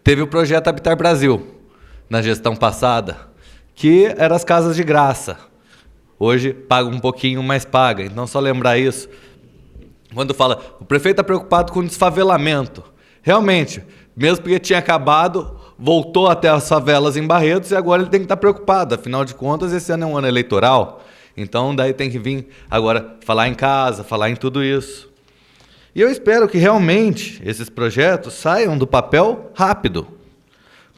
Teve o projeto Habitar Brasil, na gestão passada, que eram as casas de graça. Hoje paga um pouquinho, mas paga. Então, só lembrar isso. Quando fala, o prefeito está preocupado com o desfavelamento. Realmente, mesmo porque tinha acabado, voltou até as favelas em Barretos e agora ele tem que estar preocupado. Afinal de contas, esse ano é um ano eleitoral. Então, daí tem que vir agora falar em casa, falar em tudo isso. E eu espero que realmente esses projetos saiam do papel rápido.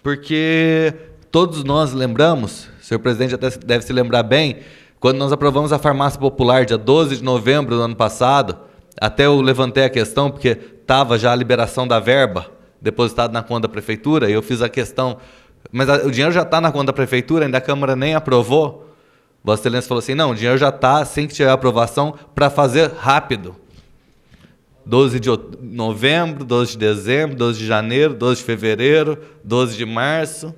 Porque todos nós lembramos, o senhor presidente até deve se lembrar bem, quando nós aprovamos a farmácia popular, dia 12 de novembro do ano passado, até eu levantei a questão, porque estava já a liberação da verba depositada na conta da prefeitura, e eu fiz a questão, mas o dinheiro já está na conta da prefeitura, ainda a Câmara nem aprovou. Vossa Excelência falou assim, não, o dinheiro já está, assim que tiver a aprovação, para fazer rápido. 12 de novembro, 12 de dezembro, 12 de janeiro, 12 de fevereiro, 12 de março.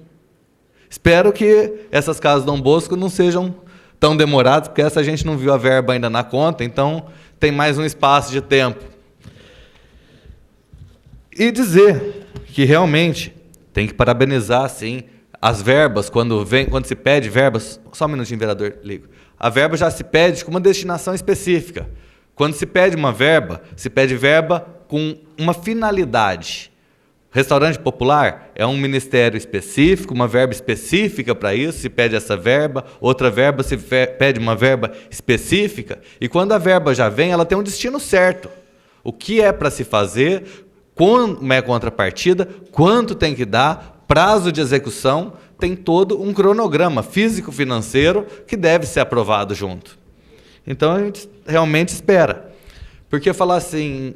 Espero que essas casas Dom Bosco não sejam tão demoradas, porque essa gente não viu a verba ainda na conta, então tem mais um espaço de tempo. E dizer que realmente tem que parabenizar, sim, as verbas, quando se pede verbas... Só um minutinho, vereador, ligo. A verba já se pede com uma destinação específica. Quando se pede uma verba, se pede verba com uma finalidade. Restaurante popular é um ministério específico, uma verba específica para isso, se pede essa verba, outra verba se pede uma verba específica, e quando a verba já vem, ela tem um destino certo. O que é para se fazer, como é a contrapartida, quanto tem que dar, prazo de execução, tem todo um cronograma físico-financeiro que deve ser aprovado junto. Então a gente realmente espera. Porque falar assim,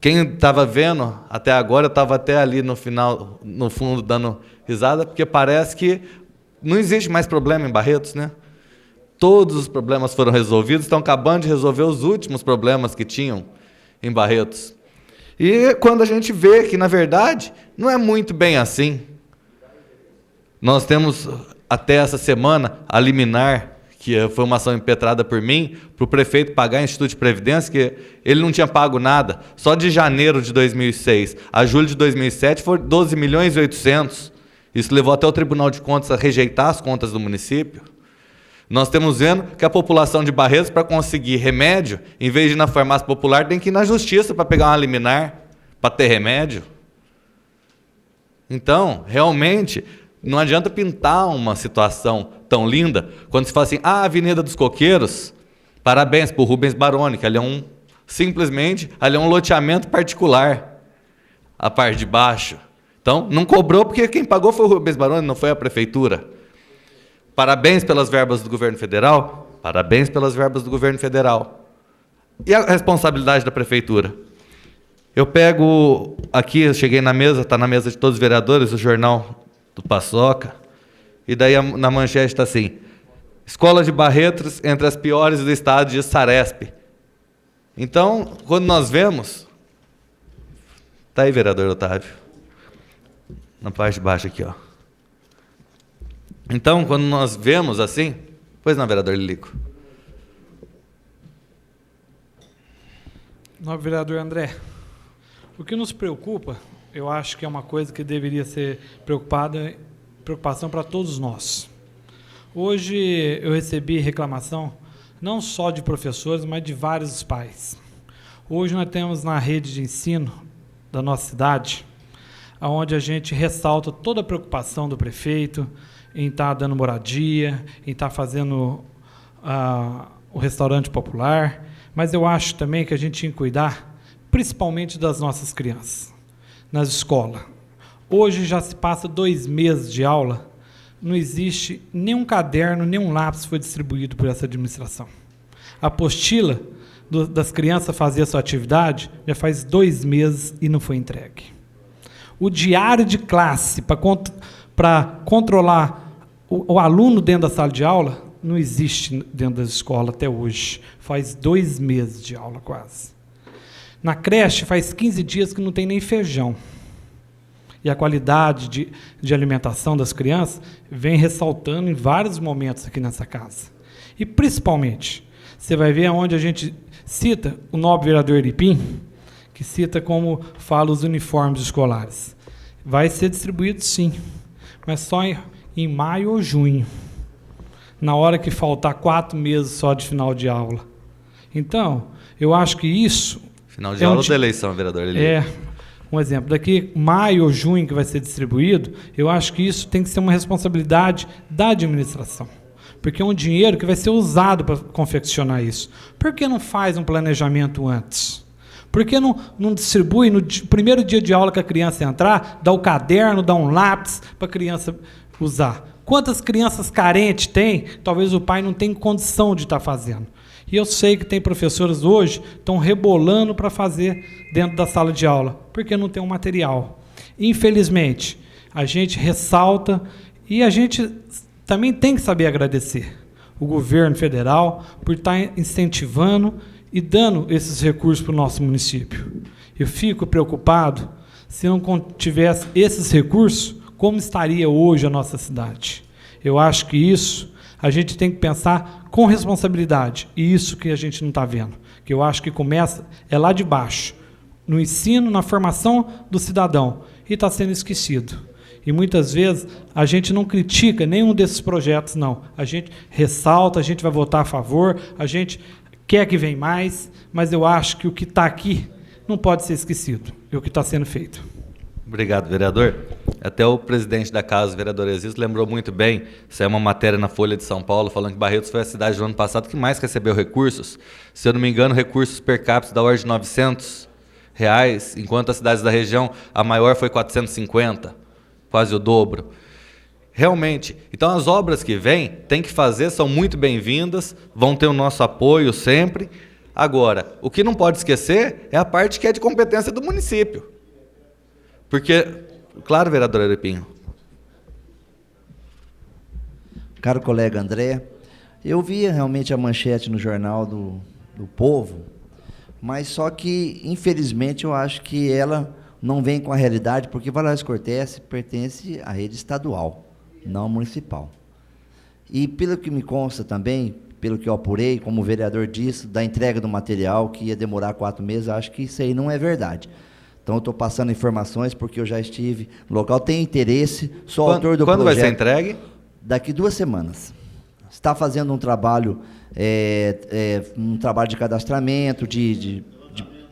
quem estava vendo até agora, eu estava até ali no final, no fundo, dando risada, porque parece que não existe mais problema em Barretos, né? Todos os problemas foram resolvidos, estão acabando de resolver os últimos problemas que tinham em Barretos. E quando a gente vê que, na verdade, não é muito bem assim. Nós temos, até essa semana, a liminar, que foi uma ação impetrada por mim, para o prefeito pagar o Instituto de Previdência, que ele não tinha pago nada. Só de janeiro de 2006 a julho de 2007 foi 12 milhões e 800. Isso levou até o Tribunal de Contas a rejeitar as contas do município. Nós temos vendo que a população de Barretos, para conseguir remédio, em vez de ir na farmácia popular, tem que ir na justiça para pegar uma liminar, para ter remédio. Então, realmente, não adianta pintar uma situação tão linda, quando se fala assim, a Avenida dos Coqueiros, parabéns para o Rubens Baroni, que ali é simplesmente, ali é um loteamento particular, a parte de baixo. Então, não cobrou, porque quem pagou foi o Rubens Baroni, não foi a prefeitura. Parabéns pelas verbas do governo federal, parabéns pelas verbas do governo federal. E a responsabilidade da prefeitura? Eu pego aqui, eu cheguei na mesa, está na mesa de todos os vereadores, o jornal do Paçoca, e daí na manchete está assim, Escola de Barretos entre as piores do estado de Saresp. Então, quando nós vemos, está aí, vereador Otávio, na parte de baixo aqui, ó. Então, quando nós vemos assim, pois não, vereador Lilico. Não, vereador André, o que nos preocupa, eu acho que é uma coisa que deveria ser preocupação para todos nós. Hoje eu recebi reclamação não só de professores, mas de vários pais. Hoje nós temos na rede de ensino da nossa cidade, onde a gente ressalta toda a preocupação do prefeito em estar dando moradia, em estar fazendo o restaurante popular, mas eu acho também que a gente tinha que cuidar principalmente das nossas crianças, nas escolas. Hoje já se passa 2 meses de aula, não existe nenhum caderno, nenhum lápis foi distribuído por essa administração. A apostila das crianças fazer a sua atividade já faz 2 meses e não foi entregue. O diário de classe para controlar o aluno dentro da sala de aula não existe dentro da escola até hoje. Faz 2 meses de aula quase. Na creche faz 15 dias que não tem nem feijão. E a qualidade de alimentação das crianças vem ressaltando em vários momentos aqui nessa casa. E principalmente, você vai ver onde a gente cita o nobre vereador Eripim, que cita como fala os uniformes escolares. vai ser distribuído sim, mas só em maio ou junho, na hora que faltar 4 meses só de final de aula. Então, eu acho que isso... Final de aula da eleição, vereador Lili. Um exemplo, daqui maio ou junho que vai ser distribuído, eu acho que isso tem que ser uma responsabilidade da administração, porque é um dinheiro que vai ser usado para confeccionar isso. Por que não faz um planejamento antes? Por que não distribui no primeiro dia de aula que a criança entrar, dá o caderno, dá um lápis para a criança usar? Quantas crianças carentes tem? Talvez o pai não tenha condição de estar fazendo. E eu sei que tem professores hoje que estão rebolando para fazer dentro da sala de aula, porque não tem um material. Infelizmente, a gente ressalta e a gente também tem que saber agradecer o governo federal por estar incentivando e dando esses recursos para o nosso município. Eu fico preocupado se não tivesse esses recursos, como estaria hoje a nossa cidade. Eu acho que isso a gente tem que pensar com responsabilidade, e isso que a gente não está vendo, que eu acho que começa lá de baixo, no ensino, na formação do cidadão, e está sendo esquecido. E muitas vezes a gente não critica nenhum desses projetos, não. A gente ressalta, a gente vai votar a favor, a gente quer que venha mais, mas eu acho que o que está aqui não pode ser esquecido, e o que está sendo feito. Obrigado, vereador. Até o presidente da casa, o vereador Existo, lembrou muito bem, isso é uma matéria na Folha de São Paulo, falando que Barretos foi a cidade do ano passado que mais recebeu recursos. Se eu não me engano, recursos per capita da ordem de R$900, enquanto as cidades da região, a maior foi 450, quase o dobro. Realmente, então as obras que vêm, tem que fazer, são muito bem-vindas, vão ter o nosso apoio sempre. Agora, o que não pode esquecer é a parte que é de competência do município. Porque, claro, vereador Arepinho. Caro colega André, eu vi realmente a manchete no jornal do Povo, mas só que, infelizmente, eu acho que ela não vem com a realidade, porque Valadares Cortez pertence à rede estadual, não municipal. E pelo que me consta também, pelo que eu apurei, como o vereador disse, da entrega do material, que ia demorar 4 meses, acho que isso aí não é verdade. Então, eu estou passando informações, porque eu já estive no local, tenho interesse, sou autor do projeto. Quando vai ser entregue? Daqui 2 semanas. Está fazendo um trabalho, de cadastramento, de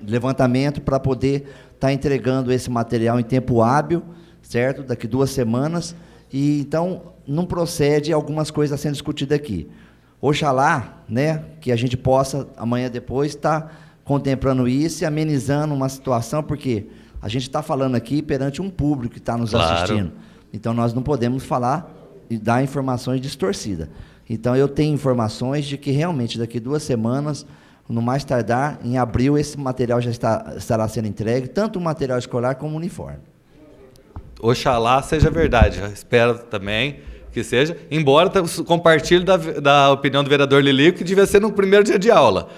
levantamento, para poder estar entregando esse material em tempo hábil, certo? Daqui 2 semanas. E, então, não procede algumas coisas sendo discutidas aqui. Oxalá, né, que a gente possa, amanhã depois, estar contemplando isso e amenizando uma situação, porque a gente está falando aqui perante um público que está nos assistindo. Então, nós não podemos falar e dar informações distorcidas. Então, eu tenho informações de que, realmente, daqui 2 semanas, no mais tardar, em abril, esse material já estará sendo entregue, tanto o material escolar como o uniforme. Oxalá seja verdade, eu espero também que seja, embora compartilhe da opinião do vereador Lilico, que devia ser no primeiro dia de aula.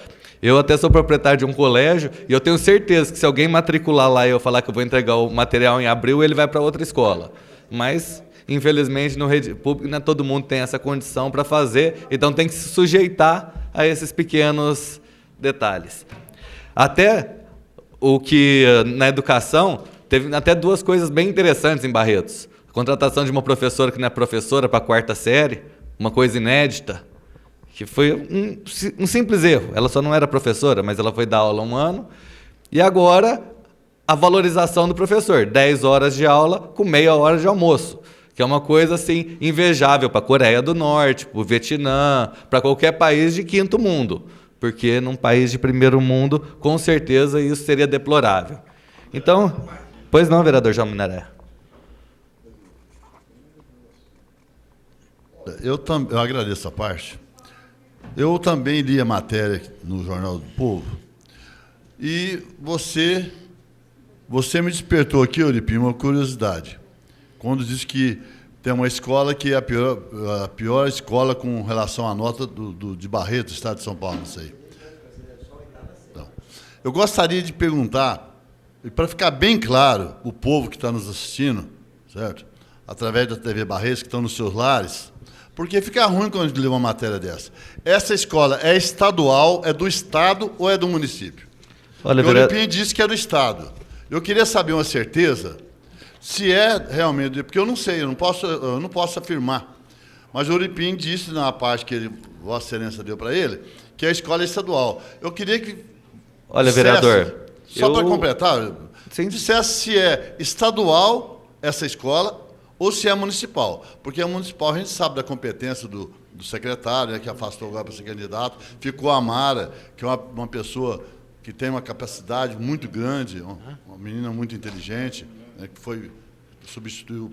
Eu até sou proprietário de um colégio e eu tenho certeza que se alguém matricular lá e eu falar que eu vou entregar o material em abril, ele vai para outra escola. Mas, infelizmente, no rede pública, não todo mundo tem essa condição para fazer, então tem que se sujeitar a esses pequenos detalhes. Até o que na educação, teve até 2 coisas bem interessantes em Barretos. A contratação de uma professora que não é professora para a 4ª série, uma coisa inédita, que foi um simples erro. Ela só não era professora, mas ela foi dar aula 1 ano. E agora, a valorização do professor. 10 horas de aula com meia hora de almoço. Que é uma coisa assim, invejável para a Coreia do Norte, para o Vietnã, para qualquer país de 5º mundo. Porque num país de 1º mundo, com certeza, isso seria deplorável. Então, pois não, vereador João Minaré. Eu agradeço a parte. Eu também li a matéria no Jornal do Povo e você me despertou aqui, Euripim, uma curiosidade. Quando diz que tem uma escola que é a pior escola com relação à nota de Barretos, Estado de São Paulo, não sei. Então, eu gostaria de perguntar, e para ficar bem claro, o povo que está nos assistindo, certo? Através da TV Barretos, que estão nos seus lares, porque fica ruim quando a gente lê uma matéria dessa. Essa escola é estadual, é do Estado ou é do município? Olha, o Euripim disse que é do Estado. Eu queria saber uma certeza Se é realmente, porque eu não sei, eu não posso afirmar. Mas o Uripim disse na parte que Vossa Excelência deu para ele, que a escola é estadual. Eu queria que Olha, dissesse, vereador, só para completar, Sim. dissesse se é estadual essa escola ou se é municipal. Porque a municipal a gente sabe da competência do secretário, né, que afastou agora para ser candidato. Ficou a Mara, que é uma pessoa que tem uma capacidade muito grande, uma menina muito inteligente, né, que substituiu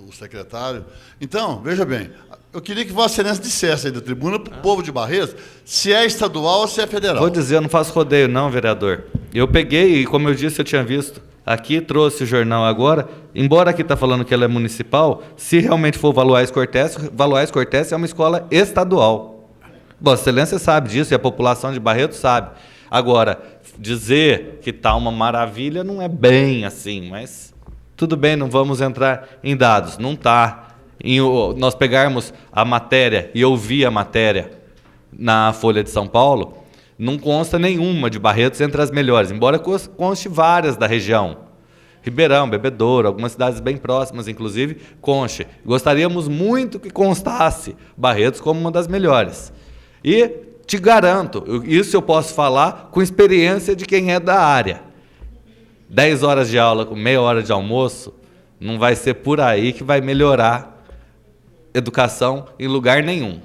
o secretário. Então, veja bem, eu queria que Vossa Excelência dissesse aí da tribuna para o povo de Barretos se é estadual ou se é federal. Vou dizer, eu não faço rodeio não, vereador. Eu peguei e, como eu disse, eu tinha visto. Aqui trouxe o jornal agora, embora aqui está falando que ela é municipal, se realmente for Valois Cortez é uma escola estadual. Vossa Excelência sabe disso e a população de Barretos sabe. Agora, dizer que está uma maravilha não é bem assim, mas tudo bem, não vamos entrar em dados. Não está. Nós pegarmos a matéria e ouvir a matéria na Folha de São Paulo, não consta nenhuma de Barretos entre as melhores, embora conste várias da região. Ribeirão, Bebedouro, algumas cidades bem próximas, inclusive, conste. Gostaríamos muito que constasse Barretos como uma das melhores. E te garanto, isso eu posso falar com experiência de quem é da área. 10 horas de aula com meia hora de almoço, não vai ser por aí que vai melhorar educação em lugar nenhum.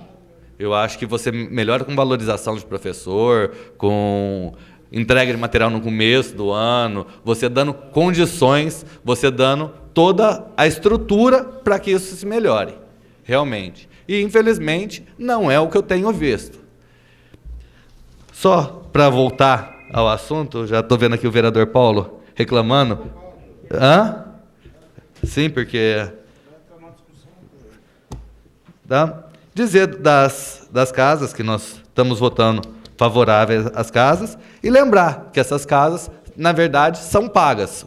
Eu acho que você melhora com valorização de professor, com entrega de material no começo do ano, você dando condições, você dando toda a estrutura para que isso se melhore, realmente. E, infelizmente, não é o que eu tenho visto. Só para voltar ao assunto, já estou vendo aqui o vereador Paulo reclamando. Hã? Sim, porque... Tá? Dizer das casas que nós estamos votando favoráveis às casas e lembrar que essas casas, na verdade, são pagas.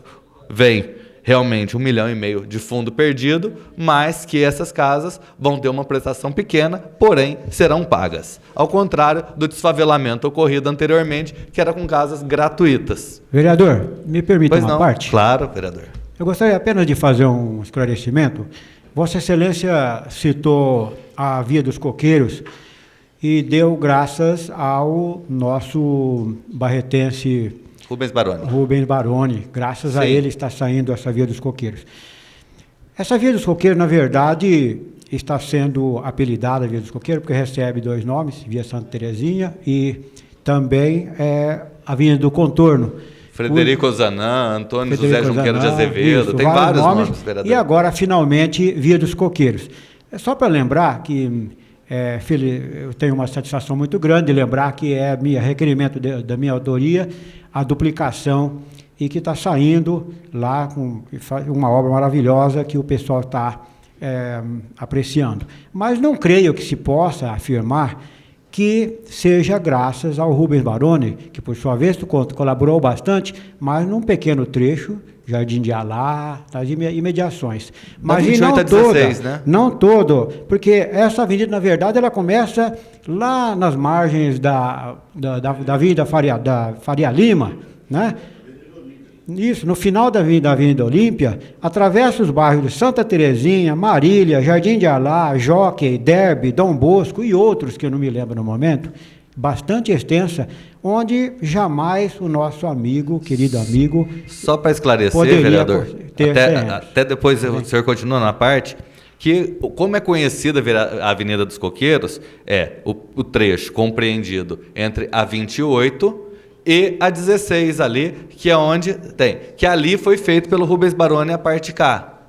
Vem realmente 1,5 milhão de fundo perdido, mas que essas casas vão ter uma prestação pequena, porém serão pagas. Ao contrário do desfavelamento ocorrido anteriormente, que era com casas gratuitas. Vereador, me permita uma parte? Claro, vereador. Eu gostaria apenas de fazer um esclarecimento. Vossa Excelência citou a Via dos Coqueiros e deu graças ao nosso barretense Rubens Baroni. Graças a ele está saindo essa Via dos Coqueiros. Essa Via dos Coqueiros, na verdade, está sendo apelidada Via dos Coqueiros porque recebe 2 nomes, Via Santa Terezinha e também a Via do Contorno. Frederico Zanã, Antônio José Junqueiro de Azevedo, isso, tem vários nomes, vereador. E agora, finalmente, Via dos Coqueiros. É só para lembrar que eu tenho uma satisfação muito grande de lembrar que é requerimento da minha autoria a duplicação e que está saindo lá com uma obra maravilhosa que o pessoal está apreciando. Mas não creio que se possa afirmar que seja graças ao Rubens Baroni, que por sua vez colaborou bastante, mas num pequeno trecho, Jardim de Alá, nas imediações. Mas e não 16, toda, né? Não todo, porque essa avenida, na verdade, ela começa lá nas margens da Avenida Faria Lima, né? Isso, no final da Avenida Olímpia, atravessa os bairros de Santa Terezinha, Marília, Jardim de Alá, Jockey, Derby, Dom Bosco e outros que eu não me lembro no momento, bastante extensa, onde jamais o nosso querido amigo... Só para esclarecer, vereador, até depois o senhor continua na parte, que como é conhecida a Avenida dos Coqueiros, é o trecho compreendido entre a 28 e a 16 ali, que é onde tem, que ali foi feito pelo Rubens Baroni a parte K.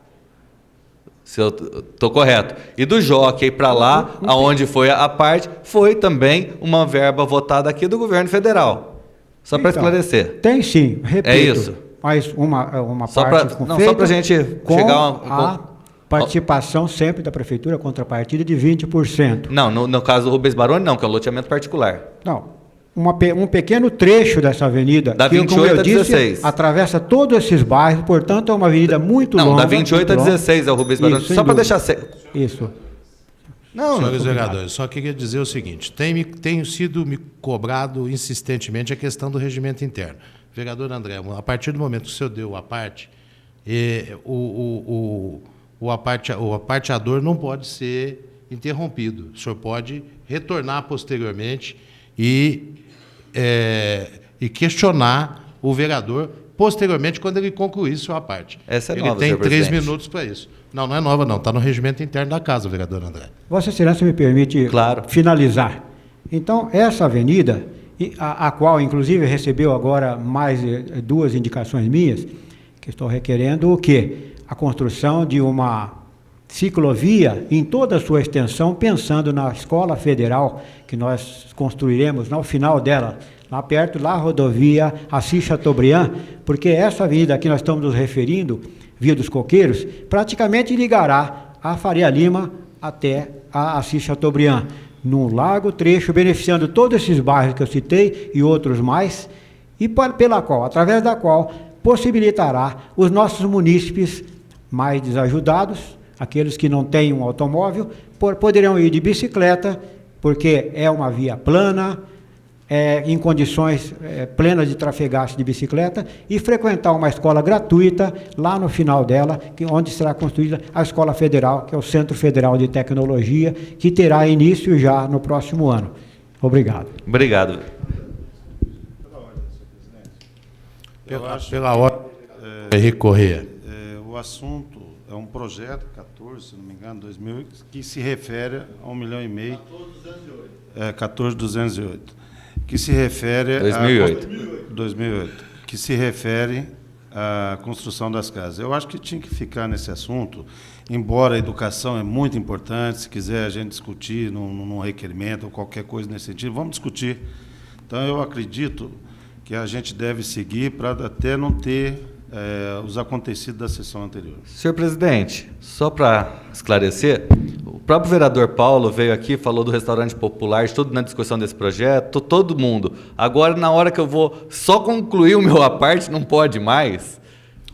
Se eu estou correto. E do Jockey para lá, aonde foi a parte, foi também uma verba votada aqui do governo federal. Só para esclarecer. Tem sim, repito. É isso. Mas uma só parte só para a gente chegar a participação sempre da prefeitura, contrapartida de 20%. Não, no caso do Rubens Baroni não, que é um loteamento particular. Não. Um pequeno trecho dessa avenida, da 28 como eu a 16. Disse, atravessa todos esses bairros, portanto é uma avenida muito longa. Não, da 28 a 16 é o Rubens Baroni, só para deixar... Isso. Senhores vereadores, só queria dizer o seguinte, tenho sido me cobrado insistentemente a questão do regimento interno. Vereador André, a partir do momento que o senhor deu a parte, o aparteador não pode ser interrompido. O senhor pode retornar posteriormente e questionar o vereador posteriormente quando ele concluir sua parte. Essa é ele nova, tem senhor 3 presidente. minutos para isso. Não, não é nova não, está no regimento interno da casa, vereador André. Vossa Excelência me permite finalizar. Então, essa avenida, a qual inclusive recebeu agora mais 2 indicações minhas, que estou requerendo o quê? A construção de uma ciclovia em toda a sua extensão, pensando na Escola Federal, que nós construiremos no final dela, lá perto, lá a rodovia Assis Chateaubriand, porque essa avenida que nós estamos nos referindo, Via dos Coqueiros, praticamente ligará a Faria Lima até a Assis Chateaubriand, num largo trecho, beneficiando todos esses bairros que eu citei e outros mais, e através da qual possibilitará os nossos munícipes mais desajudados, aqueles que não têm um automóvel, poderão ir de bicicleta, porque é uma via plana, em condições plenas de trafegaço de bicicleta, e frequentar uma escola gratuita lá no final dela, onde será construída a Escola Federal, que é o Centro Federal de Tecnologia, que terá início já no próximo ano. Obrigado. Obrigado. Pela ordem, Henrique Corrêa. O assunto é um projeto, 14, se não me engano, 2000, que se refere a 1,5 milhão. 14.208. Que se refere 2008, que se refere à construção das casas. Eu acho que tinha que ficar nesse assunto, embora a educação é muito importante, se quiser a gente discutir num requerimento ou qualquer coisa nesse sentido, vamos discutir. Então, eu acredito que a gente deve seguir para até não ter os acontecidos da sessão anterior. Senhor presidente, só para esclarecer, o próprio vereador Paulo veio aqui, falou do restaurante popular, tudo na discussão desse projeto, todo mundo. Agora, na hora que eu vou só concluir o meu aparte, não pode mais.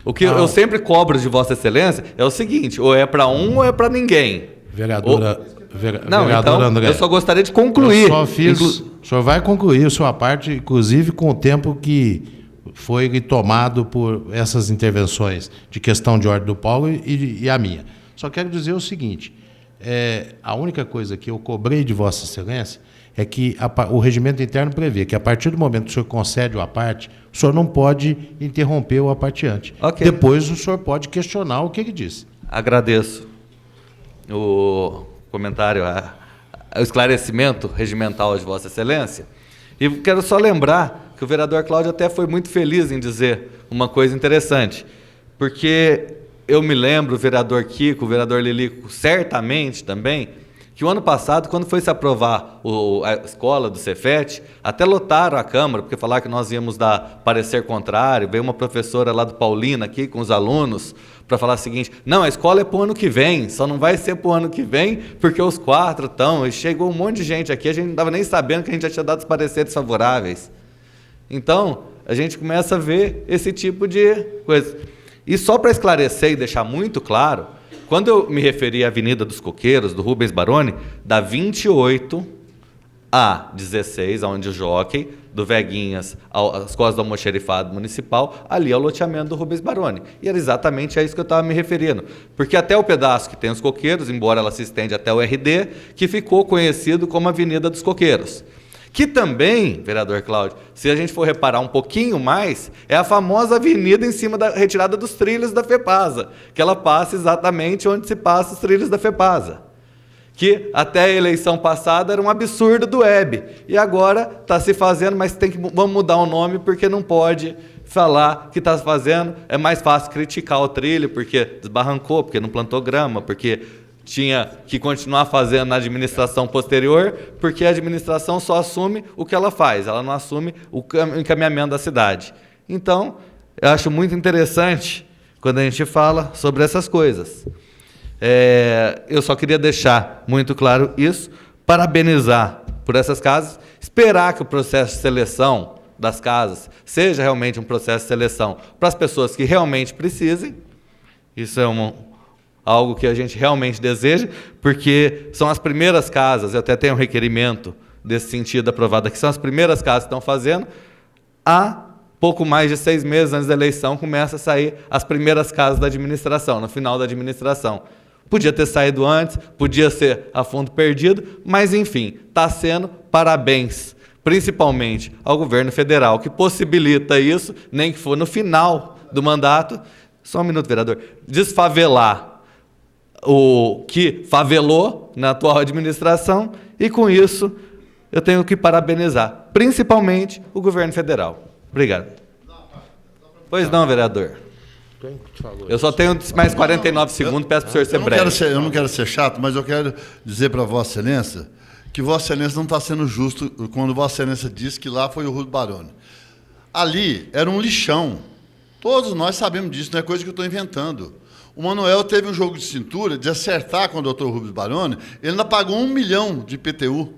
O que eu sempre cobro de Vossa Excelência é o seguinte, ou é para um ou é para ninguém. Vereadora então, André, eu só gostaria de concluir. O senhor vai concluir a sua parte, inclusive com o tempo que foi tomado por essas intervenções de questão de ordem do Paulo e a minha. Só quero dizer o seguinte, a única coisa que eu cobrei de Vossa Excelência é que o regimento interno prevê que a partir do momento que o senhor concede o aparte, o senhor não pode interromper o aparteante. Okay. Depois o senhor pode questionar o que ele disse. Agradeço o comentário, o esclarecimento regimental de Vossa Excelência. E quero só lembrar que o vereador Cláudio até foi muito feliz em dizer uma coisa interessante, porque eu me lembro, o vereador Kiko, o vereador Lilico, certamente também, que o ano passado, quando foi se aprovar a escola do Cefet, até lotaram a Câmara, porque falaram que nós íamos dar parecer contrário, veio uma professora lá do Paulina aqui com os alunos, para falar o seguinte, não, a escola é para o ano que vem, só não vai ser para o ano que vem, porque os 4 estão, e chegou um monte de gente aqui, a gente não estava nem sabendo que a gente já tinha dado os pareceres favoráveis. Então, a gente começa a ver esse tipo de coisa. E só para esclarecer e deixar muito claro, quando eu me referi à Avenida dos Coqueiros, do Rubens Baroni, da 28 a 16, onde o Jockey, do Veguinhas, às costas do almoxerifado municipal, ali é o loteamento do Rubens Baroni. E era exatamente a isso que eu estava me referindo. Porque até o pedaço que tem os coqueiros, embora ela se estende até o RD, que ficou conhecido como Avenida dos Coqueiros. Que também, vereador Cláudio, se a gente for reparar um pouquinho mais, é a famosa avenida em cima da retirada dos trilhos da FEPASA, que ela passa exatamente onde se passa os trilhos da FEPASA. Que até a eleição passada era um absurdo do web. E agora está se fazendo, mas vamos mudar o nome porque não pode falar que está fazendo. É mais fácil criticar o trilho porque desbarrancou, porque não plantou grama, porque tinha que continuar fazendo na administração posterior, porque a administração só assume o que ela faz, ela não assume o encaminhamento da cidade. Então, eu acho muito interessante quando a gente fala sobre essas coisas. Eu só queria deixar muito claro isso, parabenizar por essas casas, esperar que o processo de seleção das casas seja realmente um processo de seleção para as pessoas que realmente precisem. Isso é algo que a gente realmente deseja, porque são as primeiras casas, eu até tenho um requerimento desse sentido aprovado aqui, são as primeiras casas que estão fazendo a pouco mais de 6 meses antes da eleição, começa a sair as primeiras casas da administração, no final da administração. Podia ter saído antes, podia ser a fundo perdido, mas enfim, está sendo. Parabéns, principalmente ao governo federal, que possibilita isso, nem que for no final do mandato. Só um minuto, vereador. Desfavelar o que favelou na atual administração, e com isso eu tenho que parabenizar, principalmente o governo federal. Obrigado. Pois não, vereador. Eu só tenho mais 49 segundos, peço para o senhor ser breve. Eu não quero ser chato, mas eu quero dizer para Vossa Excelência que Vossa Excelência não está sendo justo quando Vossa Excelência disse que lá foi o Rubens Baroni. Ali era um lixão. Todos nós sabemos disso, não é coisa que eu estou inventando. O Manuel teve um jogo de cintura de acertar com o doutor Rubens Baroni, ele ainda pagou 1 milhão de IPTU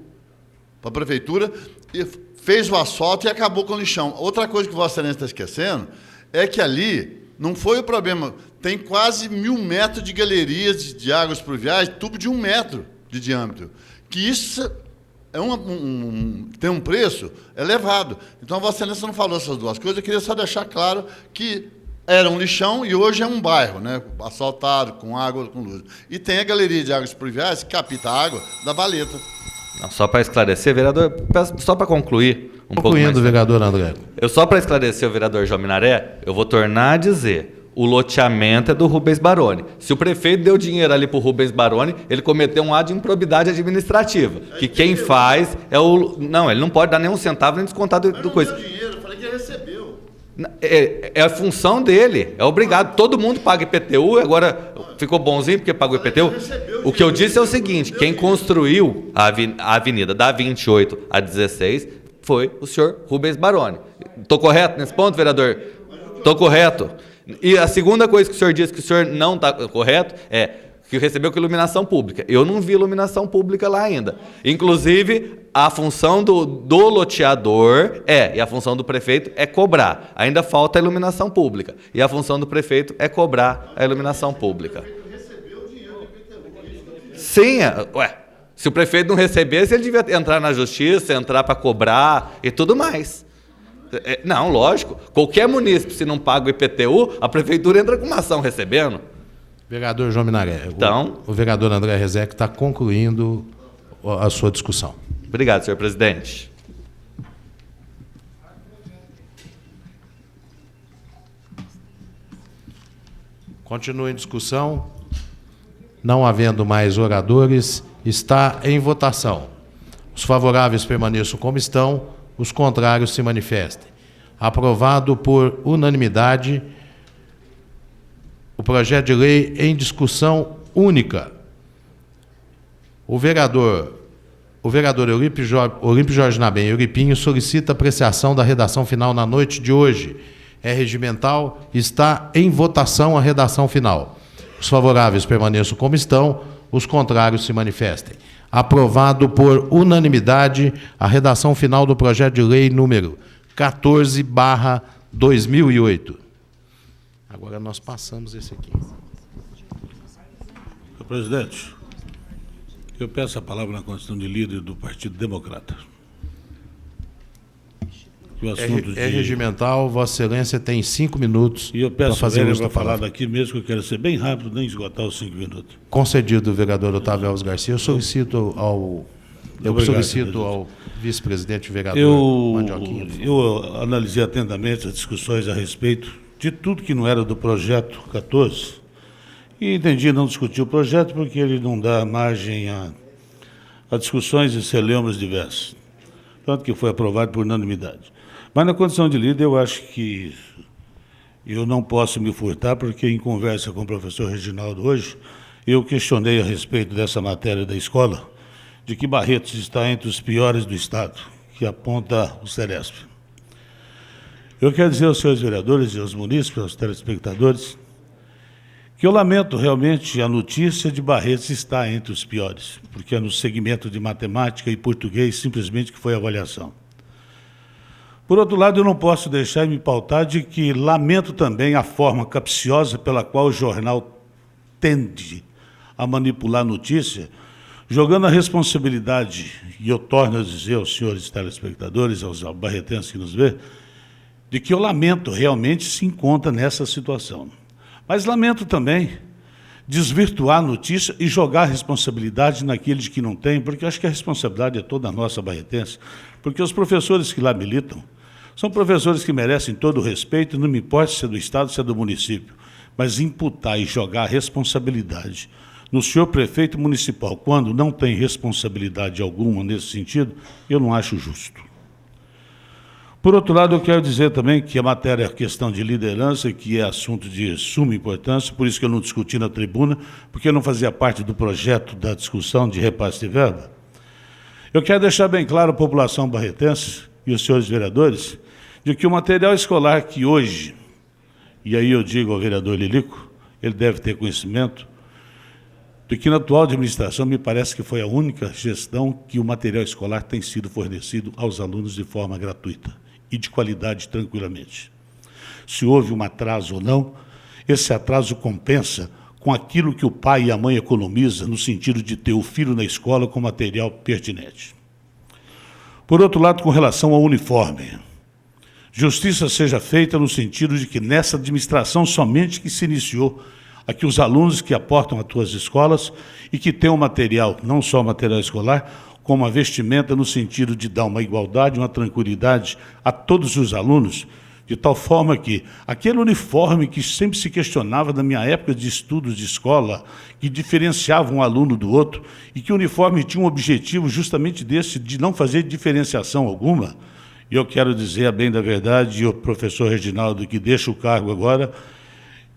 para a prefeitura, e fez o asfalto e acabou com o lixão. Outra coisa que Vossa Excelência está esquecendo é que ali não foi o problema. Tem quase 1.000 metros de galerias de águas pluviais, tubo de 1 metro de diâmetro. Que isso é tem um preço elevado. Então, a Vossa Excelência não falou essas duas coisas. Eu queria só deixar claro que era um lixão e hoje é um bairro, né? Asfaltado, com água, com luz. E tem a galeria de águas pluviais que capta a água da valeta. Não, só para esclarecer, vereador, só para concluir Concluindo, vereador André. Só para esclarecer o vereador João Minaré, eu vou tornar a dizer, o loteamento é do Rubens Baroni. Se o prefeito deu dinheiro ali para o Rubens Baroni, ele cometeu um ato de improbidade administrativa, que quem faz é o... Não, ele não pode dar nem um centavo nem descontar do coisa. Deu dinheiro, eu falei que ele recebeu. É a função dele, é obrigado. Todo mundo paga IPTU, agora ficou bonzinho porque pagou IPTU. O que eu disse é o seguinte, quem construiu a avenida da 28 a 16 foi o senhor Rubens Baroni. Estou correto nesse ponto, vereador? Estou correto. E a segunda coisa que o senhor disse que o senhor não está correto é que recebeu com iluminação pública. Eu não vi iluminação pública lá ainda. Inclusive, a função do loteador e a função do prefeito é cobrar. Ainda falta a iluminação pública. E a função do prefeito é cobrar a iluminação pública. Sim, se o prefeito não recebesse, ele devia entrar na justiça, entrar para cobrar e tudo mais. Não, lógico. Qualquer munícipe, se não paga o IPTU, a prefeitura entra com uma ação recebendo. Vereador João Minaré, então, o vereador André Rezec está concluindo a sua discussão. Obrigado, senhor presidente. Continua em discussão. Não havendo mais oradores, está em votação. Os favoráveis permaneçam como estão, os contrários se manifestem. Aprovado por unanimidade o projeto de lei em discussão única. O vereador Eurípio Jorge Nabem Euripinho solicita apreciação da redação final na noite de hoje. É regimental, está em votação a redação final. Os favoráveis permaneçam como estão, os contrários se manifestem. Aprovado por unanimidade a redação final do projeto de lei número 14/2008. Agora nós passamos esse aqui. Senhor presidente, eu peço a palavra na condição de líder do Partido Democrata. O assunto regimental, Vossa Excelência tem 5 minutos e eu peço para fazer uso para da falar palavra. daqui mesmo, que eu quero ser bem rápido, nem esgotar os 5 minutos. Concedido, vereador Otávio Alves Garcia. Eu solicito ao vice-presidente, vereador Mandioquinha. Eu analisei atentamente as discussões a respeito de tudo que não era do projeto 14 e entendi não discutir o projeto porque ele não dá margem a discussões e celeumas diversos. Tanto que foi aprovado por unanimidade. Mas na condição de líder eu acho que eu não posso me furtar porque em conversa com o professor Reginaldo hoje, eu questionei a respeito dessa matéria da escola, de que Barretos está entre os piores do Estado, que aponta o Ceresp. Eu quero dizer aos senhores vereadores e aos munícipes, aos telespectadores, que eu lamento realmente a notícia de Barretos estar entre os piores, porque é no segmento de matemática e português simplesmente que foi a avaliação. Por outro lado, eu não posso deixar de me pautar de que lamento também a forma capciosa pela qual o jornal tende a manipular a notícia, jogando a responsabilidade, e eu torno a dizer aos senhores telespectadores, aos barretenses que nos vê, de que eu lamento realmente se encontra nessa situação. Mas lamento também desvirtuar a notícia e jogar a responsabilidade naqueles que não têm, porque eu acho que a responsabilidade é toda nossa barretense, porque os professores que lá militam são professores que merecem todo o respeito, não me importa se é do Estado, se é do município, mas imputar e jogar a responsabilidade no senhor prefeito municipal, quando não tem responsabilidade alguma nesse sentido, eu não acho justo. Por outro lado, eu quero dizer também que a matéria é questão de liderança, que é assunto de suma importância, por isso que eu não discuti na tribuna, porque eu não fazia parte do projeto da discussão de repasse de verba. Eu quero deixar bem claro à população barretense e os senhores vereadores, de que o material escolar que hoje, e aí eu digo ao vereador Lilico, ele deve ter conhecimento, de que na atual administração me parece que foi a única gestão que o material escolar tem sido fornecido aos alunos de forma gratuita e de qualidade tranquilamente. Se houve um atraso ou não, esse atraso compensa com aquilo que o pai e a mãe economizam no sentido de ter o filho na escola com material pertinente. Por outro lado, com relação ao uniforme, justiça seja feita no sentido de que nessa administração somente que se iniciou a que os alunos que aportam às tuas escolas e que têm o material, não só o material escolar, como a vestimenta no sentido de dar uma igualdade, uma tranquilidade a todos os alunos, de tal forma que aquele uniforme que sempre se questionava na minha época de estudos de escola, que diferenciava um aluno do outro, e que o uniforme tinha um objetivo justamente desse, de não fazer diferenciação alguma, e eu quero dizer a bem da verdade, e o professor Reginaldo, que deixa o cargo agora,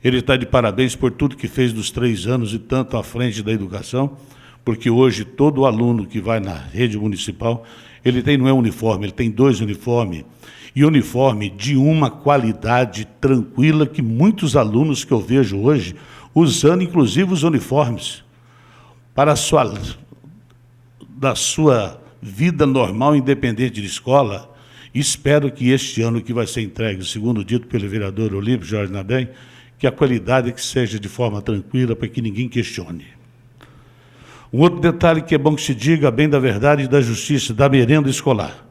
ele está de parabéns por tudo que fez nos 3 anos e tanto à frente da educação, porque hoje todo aluno que vai na rede municipal, ele tem, não é uniforme, ele tem 2 uniformes, e uniforme de uma qualidade tranquila que muitos alunos que eu vejo hoje, usando inclusive os uniformes, para da sua vida normal, independente de escola. Espero que este ano que vai ser entregue, segundo dito pelo vereador Olímpio Jorge Nabem, que a qualidade que seja de forma tranquila, para que ninguém questione. Um outro detalhe que é bom que se diga, bem da verdade e da justiça, da merenda escolar.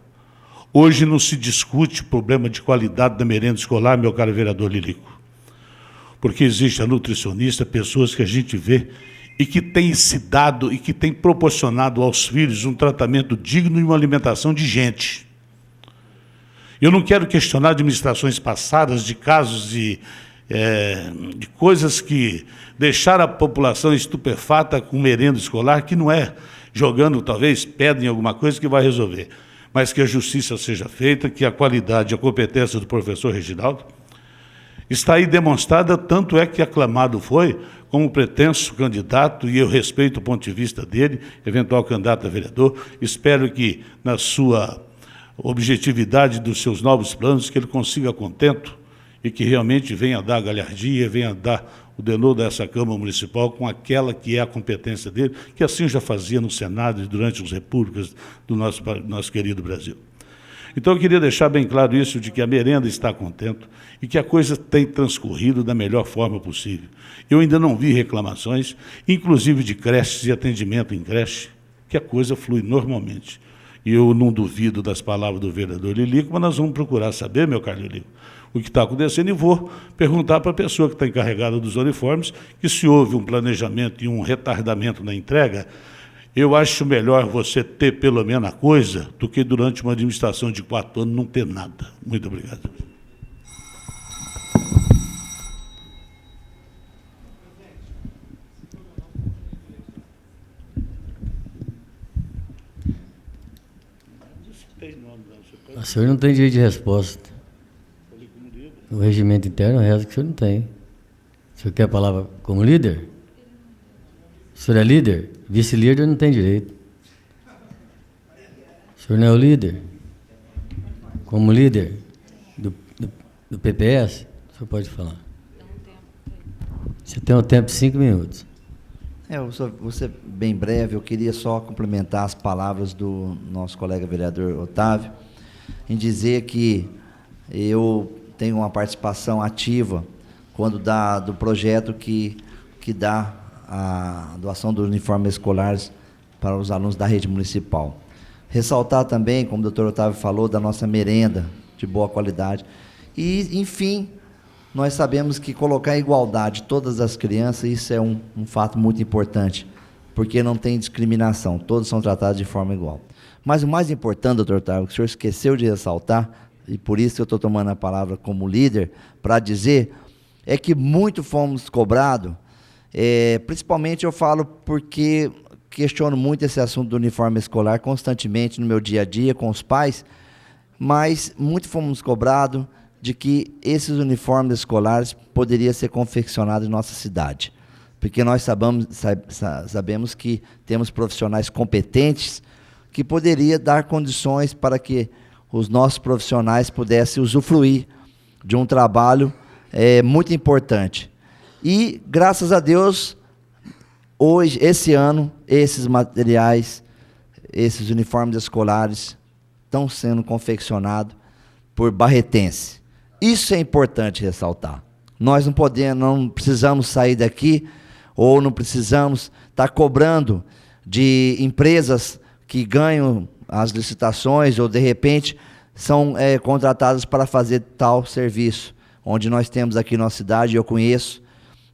Hoje não se discute o problema de qualidade da merenda escolar, meu caro vereador Lilico, porque existe a nutricionista, pessoas que a gente vê e que tem se dado e que tem proporcionado aos filhos um tratamento digno e uma alimentação de gente. Eu não quero questionar administrações passadas de casos de coisas que deixaram a população estupefata com merenda escolar, que não é jogando, talvez, pedra em alguma coisa que vai resolver, mas que a justiça seja feita, que a qualidade e a competência do professor Reginaldo está aí demonstrada, tanto é que aclamado foi como pretenso candidato, e eu respeito o ponto de vista dele, eventual candidato a vereador. Espero que, na sua objetividade dos seus novos planos, que ele consiga contento e que realmente venha dar galhardia, venha dar o denodo dessa Câmara Municipal com aquela que é a competência dele, que assim já fazia no Senado e durante as repúblicas do nosso querido Brasil. Então, eu queria deixar bem claro isso, de que a merenda está contente e que a coisa tem transcorrido da melhor forma possível. Eu ainda não vi reclamações, inclusive de creches e atendimento em creche, que a coisa flui normalmente. E eu não duvido das palavras do vereador Lilico, mas nós vamos procurar saber, meu caro Lilico, o que está acontecendo, e vou perguntar para a pessoa que está encarregada dos uniformes, que se houve um planejamento e um retardamento na entrega, eu acho melhor você ter pelo menos a coisa do que durante uma administração de 4 anos não ter nada. Muito obrigado. O senhor não tem direito de resposta. No regimento interno, reza que o senhor não tem. O senhor quer a palavra como líder? O senhor é líder? Vice-líder não tem direito. O senhor não é o líder? Como líder do PPS, o senhor pode falar. Você tem um tempo de 5 minutos. Eu vou ser bem breve, eu queria só complementar as palavras do nosso colega vereador Otávio, em dizer que eu tenho uma participação ativa quando do projeto que dá a doação dos uniformes escolares para os alunos da rede municipal. Ressaltar também, como o doutor Otávio falou, da nossa merenda de boa qualidade, E, enfim, nós sabemos que colocar em igualdade todas as crianças, isso é um fato muito importante, porque não tem discriminação, todos são tratados de forma igual. Mas o mais importante, doutor Otávio, que o senhor esqueceu de ressaltar, e por isso eu estou tomando a palavra como líder, para dizer, é que muito fomos cobrados, principalmente eu falo porque questiono muito esse assunto do uniforme escolar constantemente no meu dia a dia com os pais, mas muito fomos cobrados de que esses uniformes escolares poderiam ser confeccionados em nossa cidade. Porque nós sabemos que temos profissionais competentes que poderiam dar condições para que os nossos profissionais pudessem usufruir de um trabalho muito importante. E, graças a Deus, hoje, esse ano, esses materiais, esses uniformes escolares estão sendo confeccionados por barretense. Isso é importante ressaltar. Nós não precisamos sair daqui ou não precisamos estar cobrando de empresas que ganham as licitações ou, de repente, são contratadas para fazer tal serviço, onde nós temos aqui na nossa cidade, eu conheço,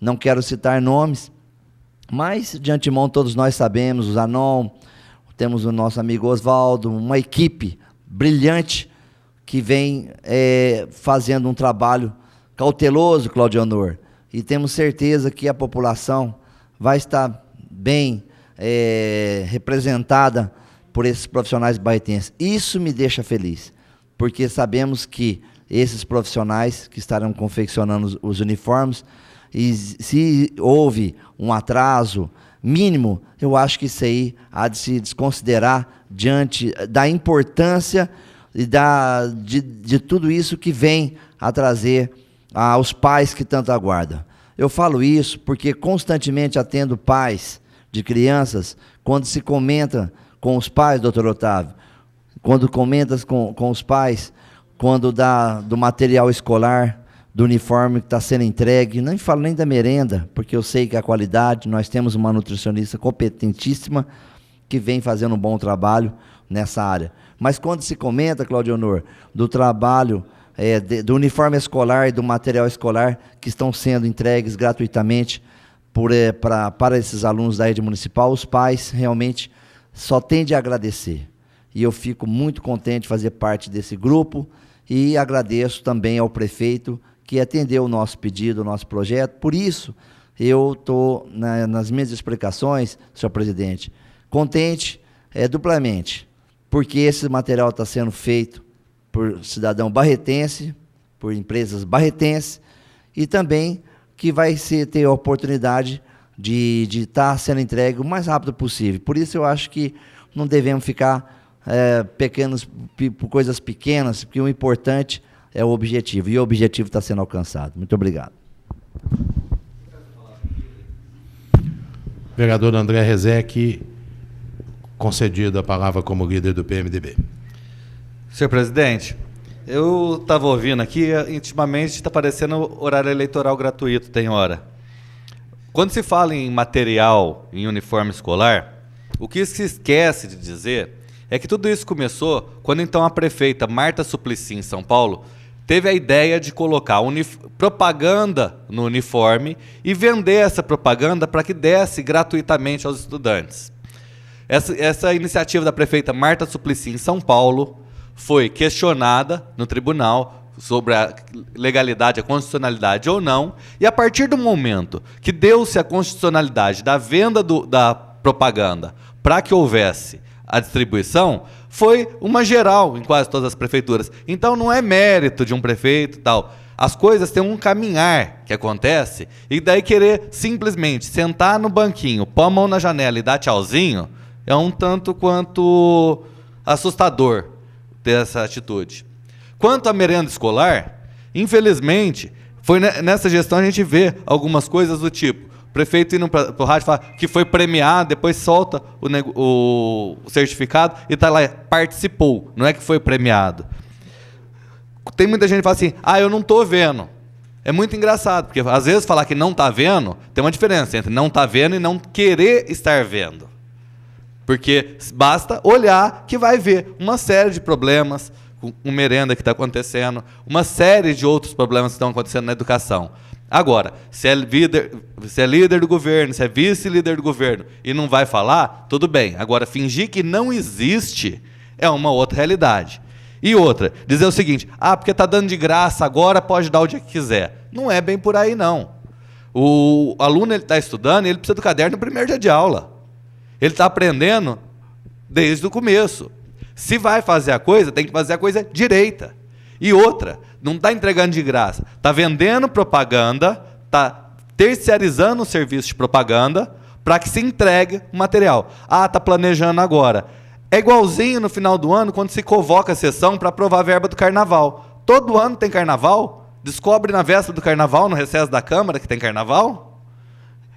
não quero citar nomes, mas, de antemão, todos nós sabemos, o Zanon, temos o nosso amigo Oswaldo, uma equipe brilhante que vem fazendo um trabalho cauteloso, Claudionor, e temos certeza que a população vai estar bem representada por esses profissionais barretenses. Isso me deixa feliz, porque sabemos que esses profissionais que estarão confeccionando os uniformes, e se houve um atraso mínimo, eu acho que isso aí há de se desconsiderar diante da importância e de tudo isso que vem a trazer aos pais que tanto aguardam. Eu falo isso porque constantemente atendo pais de crianças, quando se comenta com os pais, doutor Otávio, quando comentas com os pais, quando do material escolar, do uniforme que está sendo entregue, não falo nem da merenda, porque eu sei que a qualidade, nós temos uma nutricionista competentíssima que vem fazendo um bom trabalho nessa área. Mas quando se comenta, Claudionor, do trabalho, do uniforme escolar e do material escolar que estão sendo entregues gratuitamente para esses alunos da rede municipal, os pais realmente só têm de agradecer. E eu fico muito contente de fazer parte desse grupo e agradeço também ao prefeito que atendeu o nosso pedido, o nosso projeto. Por isso, eu estou, nas minhas explicações, senhor presidente, contente duplamente, porque esse material está sendo feito por cidadão barretense, por empresas barretenses, e também que vai ter a oportunidade de estar sendo entregue o mais rápido possível. Por isso eu acho que não devemos ficar por coisas pequenas, porque o importante é o objetivo, e o objetivo está sendo alcançado. Muito obrigado. Vereador André Rezec, concedido a palavra como líder do PMDB. Senhor presidente, eu estava ouvindo aqui, intimamente está parecendo horário eleitoral gratuito, tem hora. Quando se fala em material, em uniforme escolar, o que se esquece de dizer é que tudo isso começou quando então a prefeita Marta Suplicy, em São Paulo, teve a ideia de colocar propaganda no uniforme e vender essa propaganda para que desse gratuitamente aos estudantes. Essa iniciativa da prefeita Marta Suplicy, em São Paulo, foi questionada no tribunal sobre a legalidade, a constitucionalidade ou não, e a partir do momento que deu-se a constitucionalidade da venda da propaganda para que houvesse a distribuição, foi uma geral em quase todas as prefeituras. Então não é mérito de um prefeito e tal. As coisas têm um caminhar que acontece, e daí querer simplesmente sentar no banquinho, pôr a mão na janela e dar tchauzinho, é um tanto quanto assustador ter essa atitude. Quanto à merenda escolar, infelizmente, foi nessa gestão a gente vê algumas coisas do tipo, o prefeito indo para o rádio falar que foi premiado, depois solta o certificado e está lá, participou, não é que foi premiado. Tem muita gente que fala assim, eu não estou vendo. É muito engraçado, porque às vezes falar que não está vendo, tem uma diferença entre não estar vendo e não querer estar vendo. Porque basta olhar que vai ver uma série de problemas com merenda que está acontecendo, uma série de outros problemas que estão acontecendo na educação. Agora, se é líder do governo, se é vice-líder do governo e não vai falar, tudo bem. Agora, fingir que não existe é uma outra realidade. E outra, dizer o seguinte, porque está dando de graça, agora pode dar o dia que quiser. Não é bem por aí, não. O aluno está estudando e ele precisa do caderno no primeiro dia de aula. Ele está aprendendo desde o começo. Se vai fazer a coisa, tem que fazer a coisa direita. E outra, não está entregando de graça. Está vendendo propaganda, está terceirizando o serviço de propaganda para que se entregue o material. Está planejando agora. É igualzinho no final do ano, quando se convoca a sessão para aprovar a verba do carnaval. Todo ano tem carnaval? Descobre na véspera do carnaval, no recesso da Câmara, que tem carnaval?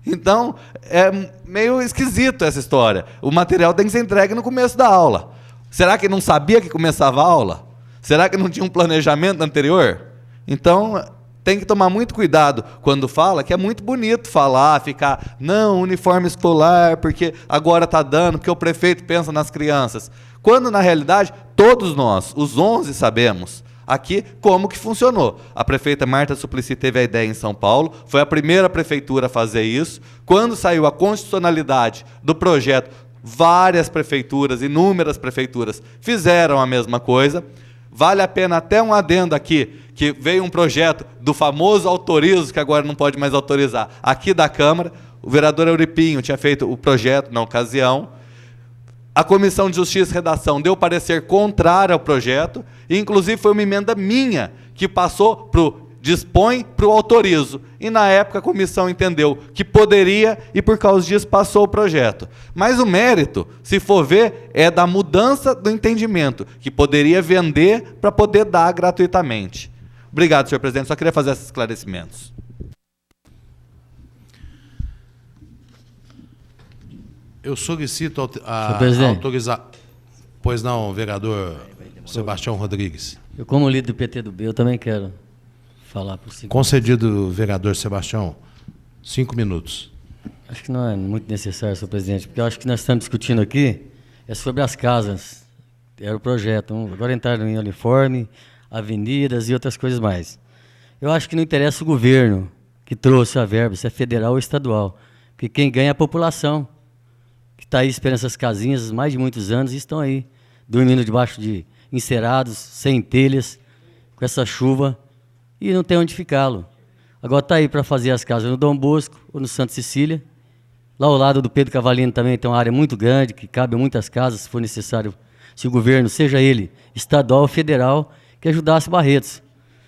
Então, é meio esquisito essa história. O material tem que ser entregue no começo da aula. Será que não sabia que começava a aula? Será que não tinha um planejamento anterior? Então, tem que tomar muito cuidado quando fala, que é muito bonito falar, ficar, não, uniforme escolar, porque agora está dando, porque o prefeito pensa nas crianças. Quando, na realidade, todos nós, os 11, sabemos aqui como que funcionou. A prefeita Marta Suplicy teve a ideia em São Paulo, foi a primeira prefeitura a fazer isso. Quando saiu a constitucionalidade do projeto, várias prefeituras, inúmeras prefeituras, fizeram a mesma coisa. Vale a pena até um adendo aqui, que veio um projeto do famoso autorizo, que agora não pode mais autorizar, aqui da Câmara. O vereador Euripinho tinha feito o projeto na ocasião. A Comissão de Justiça e Redação deu parecer contrário ao projeto, e inclusive foi uma emenda minha que passou para o dispõe para o autorizo. E na época a comissão entendeu que poderia e por causa disso passou o projeto. Mas o mérito, se for ver, é da mudança do entendimento, que poderia vender para poder dar gratuitamente. Obrigado, senhor presidente. Só queria fazer esses esclarecimentos. Eu solicito a presidente. autorizar. Pois não, vereador Sebastião Rodrigues. Eu, como líder do PT do B, eu também quero falar por si. Concedido, vereador Sebastião, 5 minutos. Acho que não é muito necessário, senhor presidente, porque eu acho que nós estamos discutindo aqui é sobre as casas. Era o projeto. Agora entraram em uniforme, avenidas e outras coisas mais. Eu acho que não interessa o governo que trouxe a verba, se é federal ou estadual, porque quem ganha é a população, que está aí esperando essas casinhas há mais de muitos anos e estão aí, dormindo debaixo de encerados, sem telhas, com essa chuva, e não tem onde ficá-lo. Agora está aí para fazer as casas no Dom Bosco ou no Santa Cecília. Lá ao lado do Pedro Cavalino também tem uma área muito grande, que cabe muitas casas, se for necessário, se o governo, seja ele estadual ou federal, que ajudasse Barretos.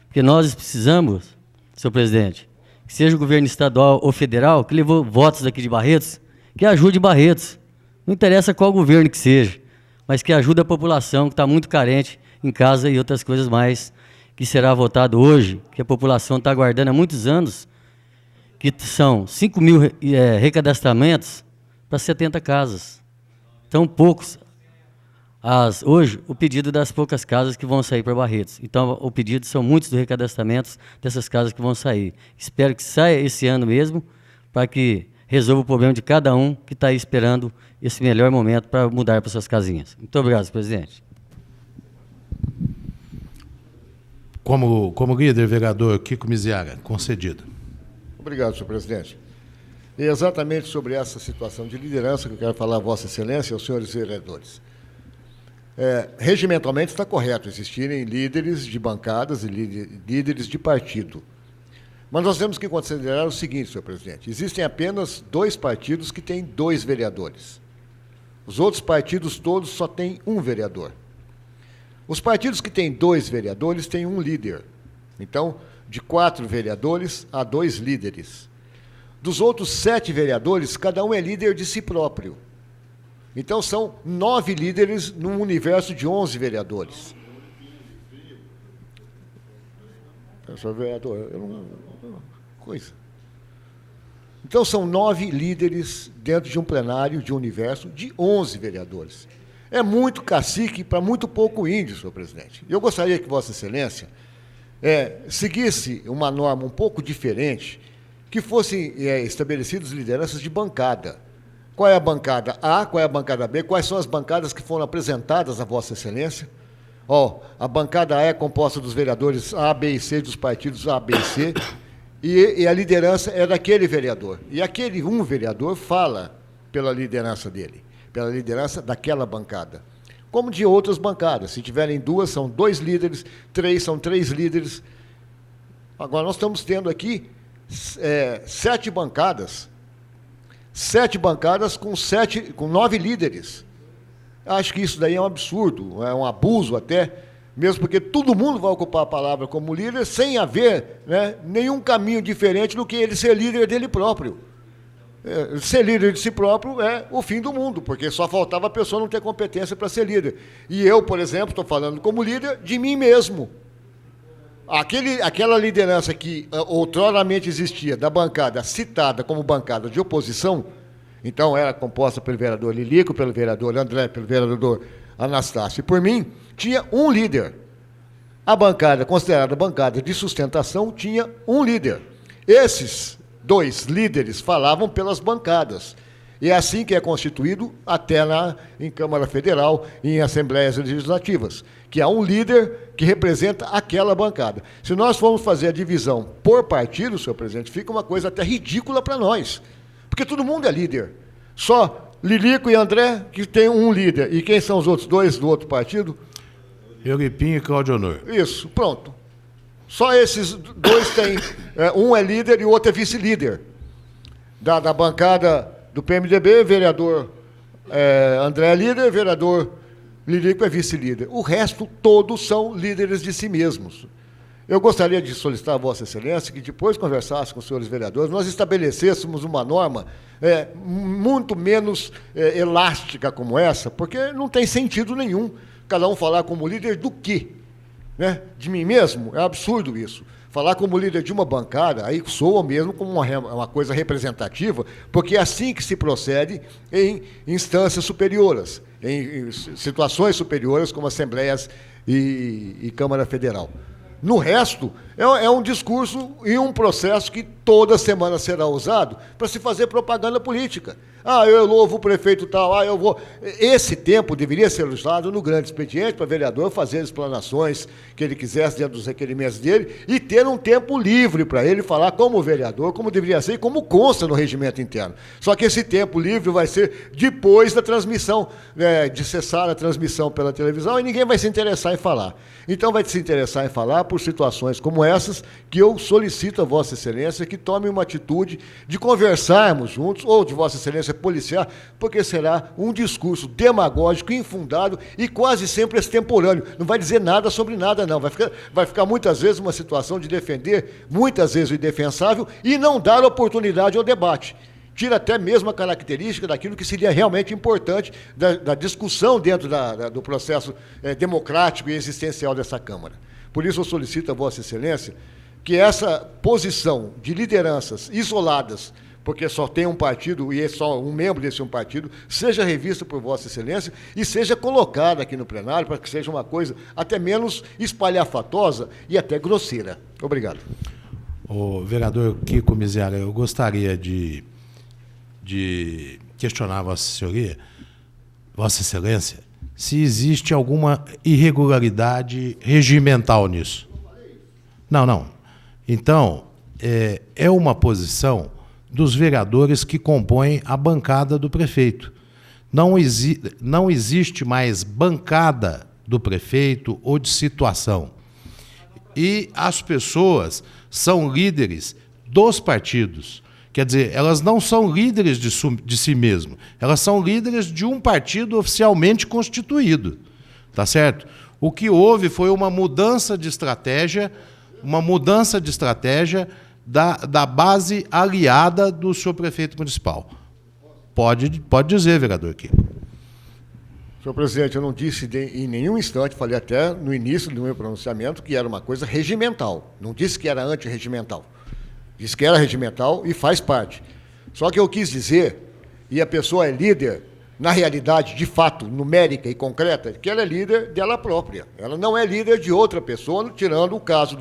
Porque nós precisamos, senhor presidente, que seja o governo estadual ou federal, que levou votos daqui de Barretos, que ajude Barretos. Não interessa qual governo que seja, mas que ajude a população que está muito carente em casa e outras coisas mais, que será votado hoje, que a população está aguardando há muitos anos, que são 5 mil recadastramentos para 70 casas. Tão poucos, hoje, o pedido das poucas casas que vão sair para Barretos. Então, o pedido são muitos dos recadastramentos dessas casas que vão sair. Espero que saia esse ano mesmo, para que resolva o problema de cada um que está aí esperando esse melhor momento para mudar para suas casinhas. Muito obrigado, senhor presidente. Como líder, vereador Kiko Miziaga, concedido. Obrigado, senhor presidente. E exatamente sobre essa situação de liderança que eu quero falar a Vossa Excelência e aos senhores vereadores. Regimentalmente está correto existirem líderes de bancadas e líderes de partido. Mas nós temos que considerar o seguinte, senhor presidente: existem apenas 2 partidos que têm 2 vereadores. Os outros partidos todos só têm 1 vereador. Os partidos que têm 2 vereadores têm 1 líder. Então, de 4 vereadores, há 2 líderes. Dos outros 7 vereadores, cada um é líder de si próprio. Então, são 9 líderes num universo de 11 vereadores. Senhor vereador, coisa. Então, são 9 líderes dentro de um plenário, de um universo de 11 vereadores. É muito cacique para muito pouco índio, senhor presidente. Eu gostaria que Vossa Excelência seguisse uma norma um pouco diferente, que fossem estabelecidas lideranças de bancada. Qual é a bancada A, qual é a bancada B, quais são as bancadas que foram apresentadas a Vossa Excelência, Ó, a bancada A é composta dos vereadores A, B e C, dos partidos A, B e C, e a liderança é daquele vereador. E aquele um vereador fala pela liderança dele, pela liderança daquela bancada. Como de outras bancadas. Se tiverem duas, são 2 líderes, 3 são 3 líderes. Agora, nós estamos tendo aqui 7 bancadas. 7 bancadas com 9 líderes. Acho que isso daí é um absurdo, é um abuso até, mesmo porque todo mundo vai ocupar a palavra como líder sem haver, né, nenhum caminho diferente do que ele ser líder dele próprio. Ser líder de si próprio é o fim do mundo, porque só faltava a pessoa não ter competência para ser líder. E eu, por exemplo, estou falando como líder de mim mesmo. Aquela liderança que outroramente existia, da bancada citada como bancada de oposição, então era composta pelo vereador Lilico, pelo vereador André, pelo vereador Anastácio, e por mim, tinha um líder. A bancada, considerada bancada de sustentação, tinha um líder. Esses 2 líderes falavam pelas bancadas. E é assim que é constituído até em Câmara Federal e em Assembleias Legislativas, que há um líder que representa aquela bancada. Se nós formos fazer a divisão por partido, senhor presidente, fica uma coisa até ridícula para nós, porque todo mundo é líder. Só Lilico e André, que tem um líder. E quem são os outros 2 do outro partido? Euripinho e Cláudio Honor. Isso, pronto. Só esses 2 têm. Um é líder e o outro é vice-líder. Da bancada do PMDB, vereador André é líder, vereador Lilico é vice-líder. O resto todos são líderes de si mesmos. Eu gostaria de solicitar a Vossa Excelência que depois conversasse com os senhores vereadores, nós estabelecêssemos uma norma muito menos elástica como essa, porque não tem sentido nenhum cada um falar como líder do quê? Né? De mim mesmo? É absurdo isso. Falar como líder de uma bancada, aí soa mesmo como uma coisa representativa, porque é assim que se procede em instâncias superiores, em situações superiores, como Assembleias e Câmara Federal. No resto, é um discurso e um processo que toda semana será usado para se fazer propaganda política. Eu louvo o prefeito tal, eu vou... Esse tempo deveria ser usado no grande expediente para o vereador fazer as explanações que ele quisesse dentro dos requerimentos dele e ter um tempo livre para ele falar como vereador, como deveria ser e como consta no regimento interno. Só que esse tempo livre vai ser depois da transmissão, de cessar a transmissão pela televisão, e ninguém vai se interessar em falar. Então vai se interessar em falar por situações como essas, que eu solicito a Vossa Excelência que tome uma atitude de conversarmos juntos, ou de Vossa Excelência policiar, porque será um discurso demagógico, infundado e quase sempre extemporâneo. Não vai dizer nada sobre nada, não. Vai ficar muitas vezes uma situação de defender, muitas vezes o indefensável, e não dar oportunidade ao debate. Tira até mesmo a característica daquilo que seria realmente importante da discussão dentro do processo democrático e existencial dessa Câmara. Por isso eu solicito a Vossa Excelência que essa posição de lideranças isoladas, porque só tem um partido e é só um membro desse um partido, seja revista por Vossa Excelência e seja colocada aqui no plenário para que seja uma coisa até menos espalhafatosa e até grosseira. Obrigado. O vereador Kiko Miziara, eu gostaria de questionar Vossa Excelência, se existe alguma irregularidade regimental nisso. Não. Então, é uma posição dos vereadores que compõem a bancada do prefeito. Não existe mais bancada do prefeito ou de situação. E as pessoas são líderes dos partidos. Quer dizer, elas não são líderes de si mesmas, elas são líderes de um partido oficialmente constituído. Tá certo? O que houve foi uma mudança de estratégia, da base aliada do senhor prefeito municipal. Pode dizer, vereador Kiko. Senhor presidente, eu não disse em nenhum instante, falei até no início do meu pronunciamento, que era uma coisa regimental. Não disse que era antirregimental. Disse que era regimental e faz parte. Só que eu quis dizer, e a pessoa é líder, na realidade, de fato, numérica e concreta, que ela é líder dela própria. Ela não é líder de outra pessoa, tirando o caso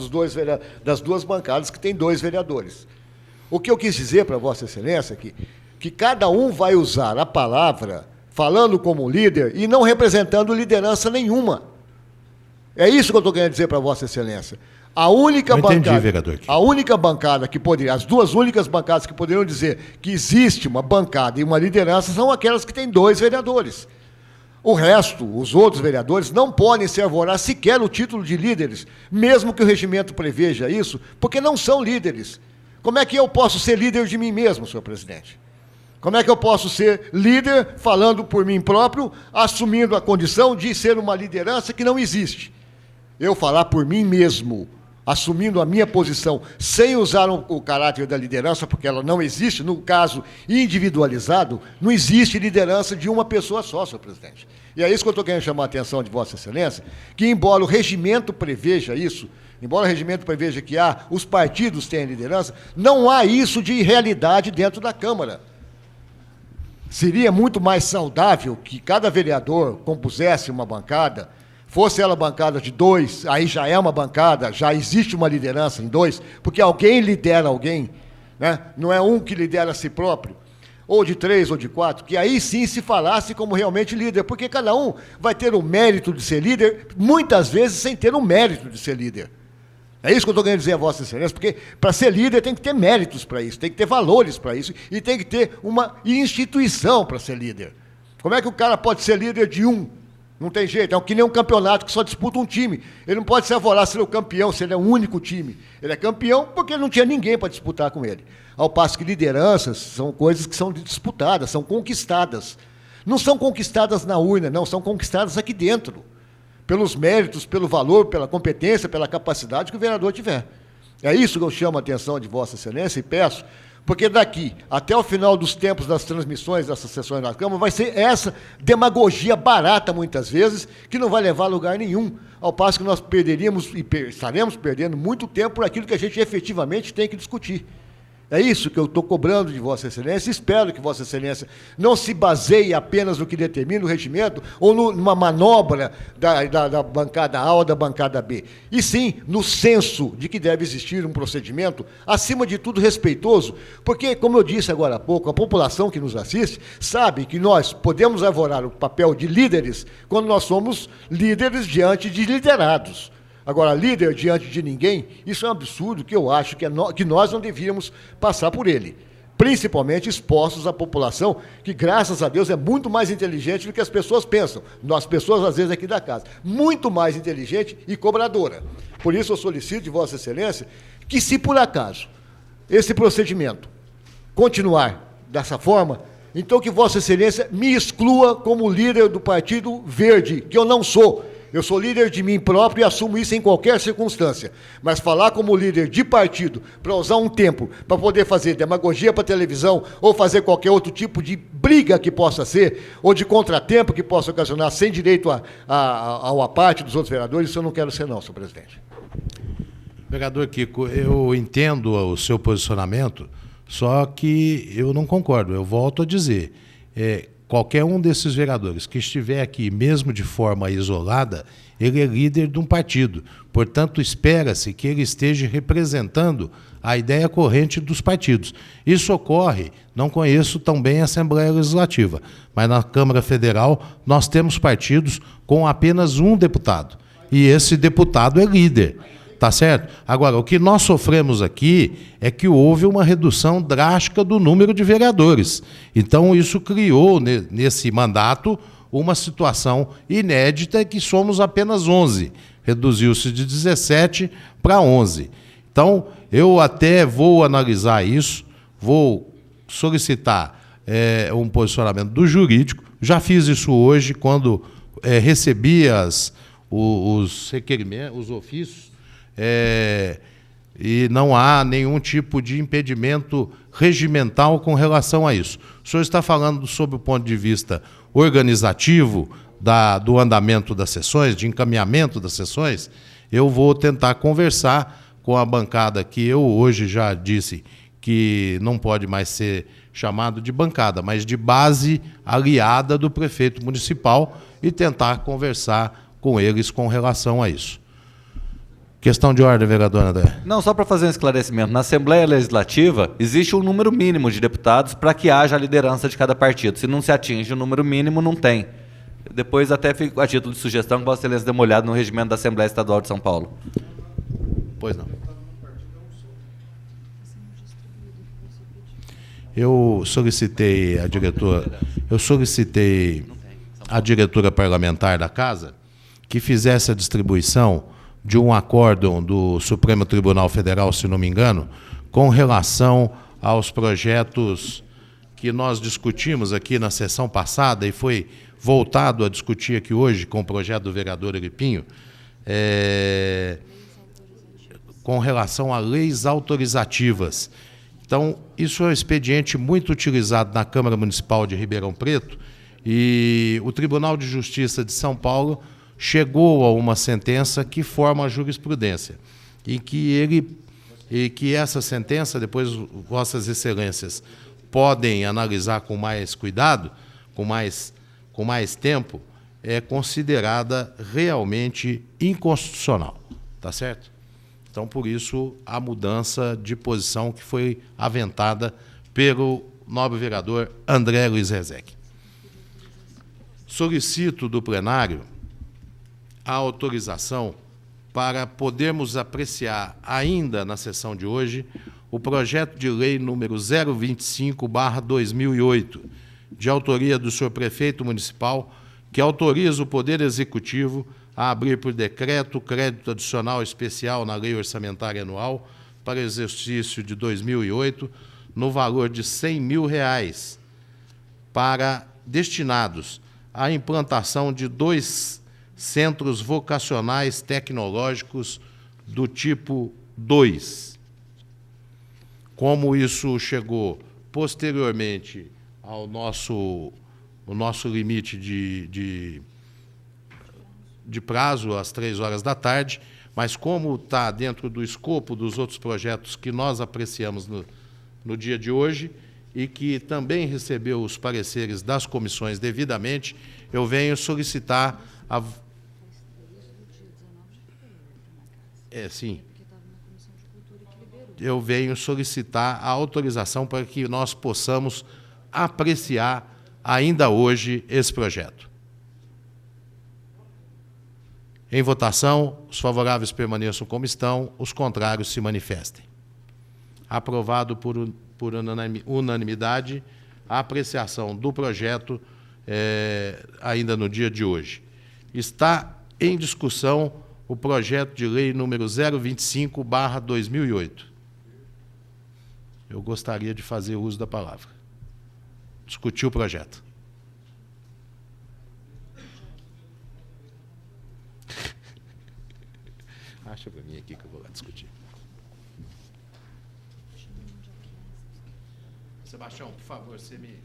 das 2 bancadas que tem 2 vereadores. O que eu quis dizer para Vossa Excelência é que cada um vai usar a palavra falando como líder e não representando liderança nenhuma. É isso que eu estou querendo dizer para Vossa Excelência. A única entendi, vereador. A única bancada que poderia, as duas únicas bancadas que poderiam dizer que existe uma bancada e uma liderança são aquelas que têm 2 vereadores. O resto, os outros vereadores, não podem se arvorar sequer o título de líderes, mesmo que o regimento preveja isso, porque não são líderes. Como é que eu posso ser líder de mim mesmo, senhor presidente? Como é que eu posso ser líder falando por mim próprio, assumindo a condição de ser uma liderança que não existe? Eu falar por mim mesmo, assumindo a minha posição, sem usar o caráter da liderança, porque ela não existe, no caso individualizado, não existe liderança de uma pessoa só, senhor presidente. E é isso que eu estou querendo chamar a atenção de Vossa Excelência, que embora o regimento preveja isso, embora o regimento preveja que os partidos têm liderança, não há isso de realidade dentro da Câmara. Seria muito mais saudável que cada vereador compusesse uma bancada, fosse ela bancada de 2, aí já é uma bancada, já existe uma liderança em 2, porque alguém lidera alguém, né? Não é um que lidera a si próprio, ou de 3 ou de 4, que aí sim se falasse como realmente líder, porque cada um vai ter o mérito de ser líder, muitas vezes sem ter o mérito de ser líder. É isso que eu estou querendo dizer a Vossa Excelência, porque para ser líder tem que ter méritos para isso, tem que ter valores para isso, e tem que ter uma instituição para ser líder. Como é que o cara pode ser líder de um? Não tem jeito, é que nem um campeonato que só disputa um time. Ele não pode se arvorar ser o campeão, se ele é o único time. Ele é campeão porque não tinha ninguém para disputar com ele. Ao passo que lideranças são coisas que são disputadas, são conquistadas. Não são conquistadas na urna, não, são conquistadas aqui dentro. Pelos méritos, pelo valor, pela competência, pela capacidade que o vereador tiver. É isso que eu chamo a atenção de Vossa Excelência e peço, porque daqui até o final dos tempos das transmissões dessas sessões na Câmara vai ser essa demagogia barata, muitas vezes, que não vai levar a lugar nenhum, ao passo que nós perderíamos e estaremos perdendo muito tempo por aquilo que a gente efetivamente tem que discutir. É isso que eu estou cobrando de Vossa Excelência, e espero que Vossa Excelência não se baseie apenas no que determina o regimento ou numa manobra da bancada A ou da bancada B, e sim no senso de que deve existir um procedimento, acima de tudo, respeitoso, porque, como eu disse agora há pouco, a população que nos assiste sabe que nós podemos arvorar o papel de líderes quando nós somos líderes diante de liderados. Agora, líder diante de ninguém, isso é um absurdo que eu acho que nós não devíamos passar por ele. Principalmente expostos à população, que, graças a Deus, é muito mais inteligente do que as pessoas pensam. Nós, pessoas, às vezes, aqui da casa. Muito mais inteligente e cobradora. Por isso, eu solicito de Vossa Excelência que, se por acaso esse procedimento continuar dessa forma, então que Vossa Excelência me exclua como líder do Partido Verde, que eu não sou. Eu sou líder de mim próprio e assumo isso em qualquer circunstância. Mas falar como líder de partido, para usar um tempo, para poder fazer demagogia para televisão, ou fazer qualquer outro tipo de briga que possa ser, ou de contratempo que possa ocasionar, sem direito ao aparte dos outros vereadores, isso eu não quero ser não, senhor presidente. Vereador Kiko, eu entendo o seu posicionamento, só que eu não concordo. Eu volto a dizer, qualquer um desses vereadores que estiver aqui, mesmo de forma isolada, ele é líder de um partido. Portanto, espera-se que ele esteja representando a ideia corrente dos partidos. Isso ocorre, não conheço tão bem a Assembleia Legislativa, mas na Câmara Federal nós temos partidos com apenas um deputado. E esse deputado é líder. Tá certo? Agora, o que nós sofremos aqui é que houve uma redução drástica do número de vereadores. Então, isso criou, nesse mandato, uma situação inédita, que somos apenas 11. Reduziu-se de 17 para 11. Então, eu até vou analisar isso, vou solicitar um posicionamento do jurídico. Já fiz isso hoje, quando recebi os requerimentos, os ofícios, e não há nenhum tipo de impedimento regimental com relação a isso. O senhor está falando sobre o ponto de vista organizativo do andamento das sessões, de encaminhamento das sessões. Eu vou tentar conversar com a bancada, que eu hoje já disse que não pode mais ser chamado de bancada, mas de base aliada do prefeito municipal, e tentar conversar com eles com relação a isso. Questão de ordem, vereador André. Não, só para fazer um esclarecimento. Na Assembleia Legislativa, existe um número mínimo de deputados para que haja a liderança de cada partido. Se não se atinge o número mínimo, não tem. Depois até fico a título de sugestão que Vossa Excelência dê uma olhada no regimento da Assembleia Estadual de São Paulo. Pois não. Eu solicitei a diretora parlamentar da Casa que fizesse a distribuição de um acórdão do Supremo Tribunal Federal, se não me engano, com relação aos projetos que nós discutimos aqui na sessão passada e foi voltado a discutir aqui hoje com o projeto do vereador Eripinho, com relação a leis autorizativas. Então, isso é um expediente muito utilizado na Câmara Municipal de Ribeirão Preto e o Tribunal de Justiça de São Paulo chegou a uma sentença que forma a jurisprudência e que essa sentença, depois Vossas Excelências podem analisar com mais cuidado, com mais tempo, é considerada realmente inconstitucional, tá certo? Então, por isso, a mudança de posição que foi aventada pelo nobre vereador André Luiz Rezec. Solicito do plenário a autorização para podermos apreciar ainda na sessão de hoje o projeto de lei número 025/2008, de autoria do senhor prefeito municipal, que autoriza o Poder Executivo a abrir por decreto crédito adicional especial na Lei Orçamentária Anual para o exercício de 2008, no valor de R$100 mil, destinados à implantação de 2 centros vocacionais tecnológicos do tipo 2. Como isso chegou posteriormente ao nosso limite de prazo, às 15h, mas como está dentro do escopo dos outros projetos que nós apreciamos no dia de hoje e que também recebeu os pareceres das comissões devidamente, eu venho solicitar eu venho solicitar a autorização para que nós possamos apreciar ainda hoje esse projeto. Em votação, os favoráveis permaneçam como estão, os contrários se manifestem. Aprovado por unanimidade a apreciação do projeto ainda no dia de hoje. Está em discussão o projeto de lei número 025/2008. Eu gostaria de fazer uso da palavra. Discutir o projeto. Acha para mim aqui que eu vou lá discutir. Sebastião, por favor, você me...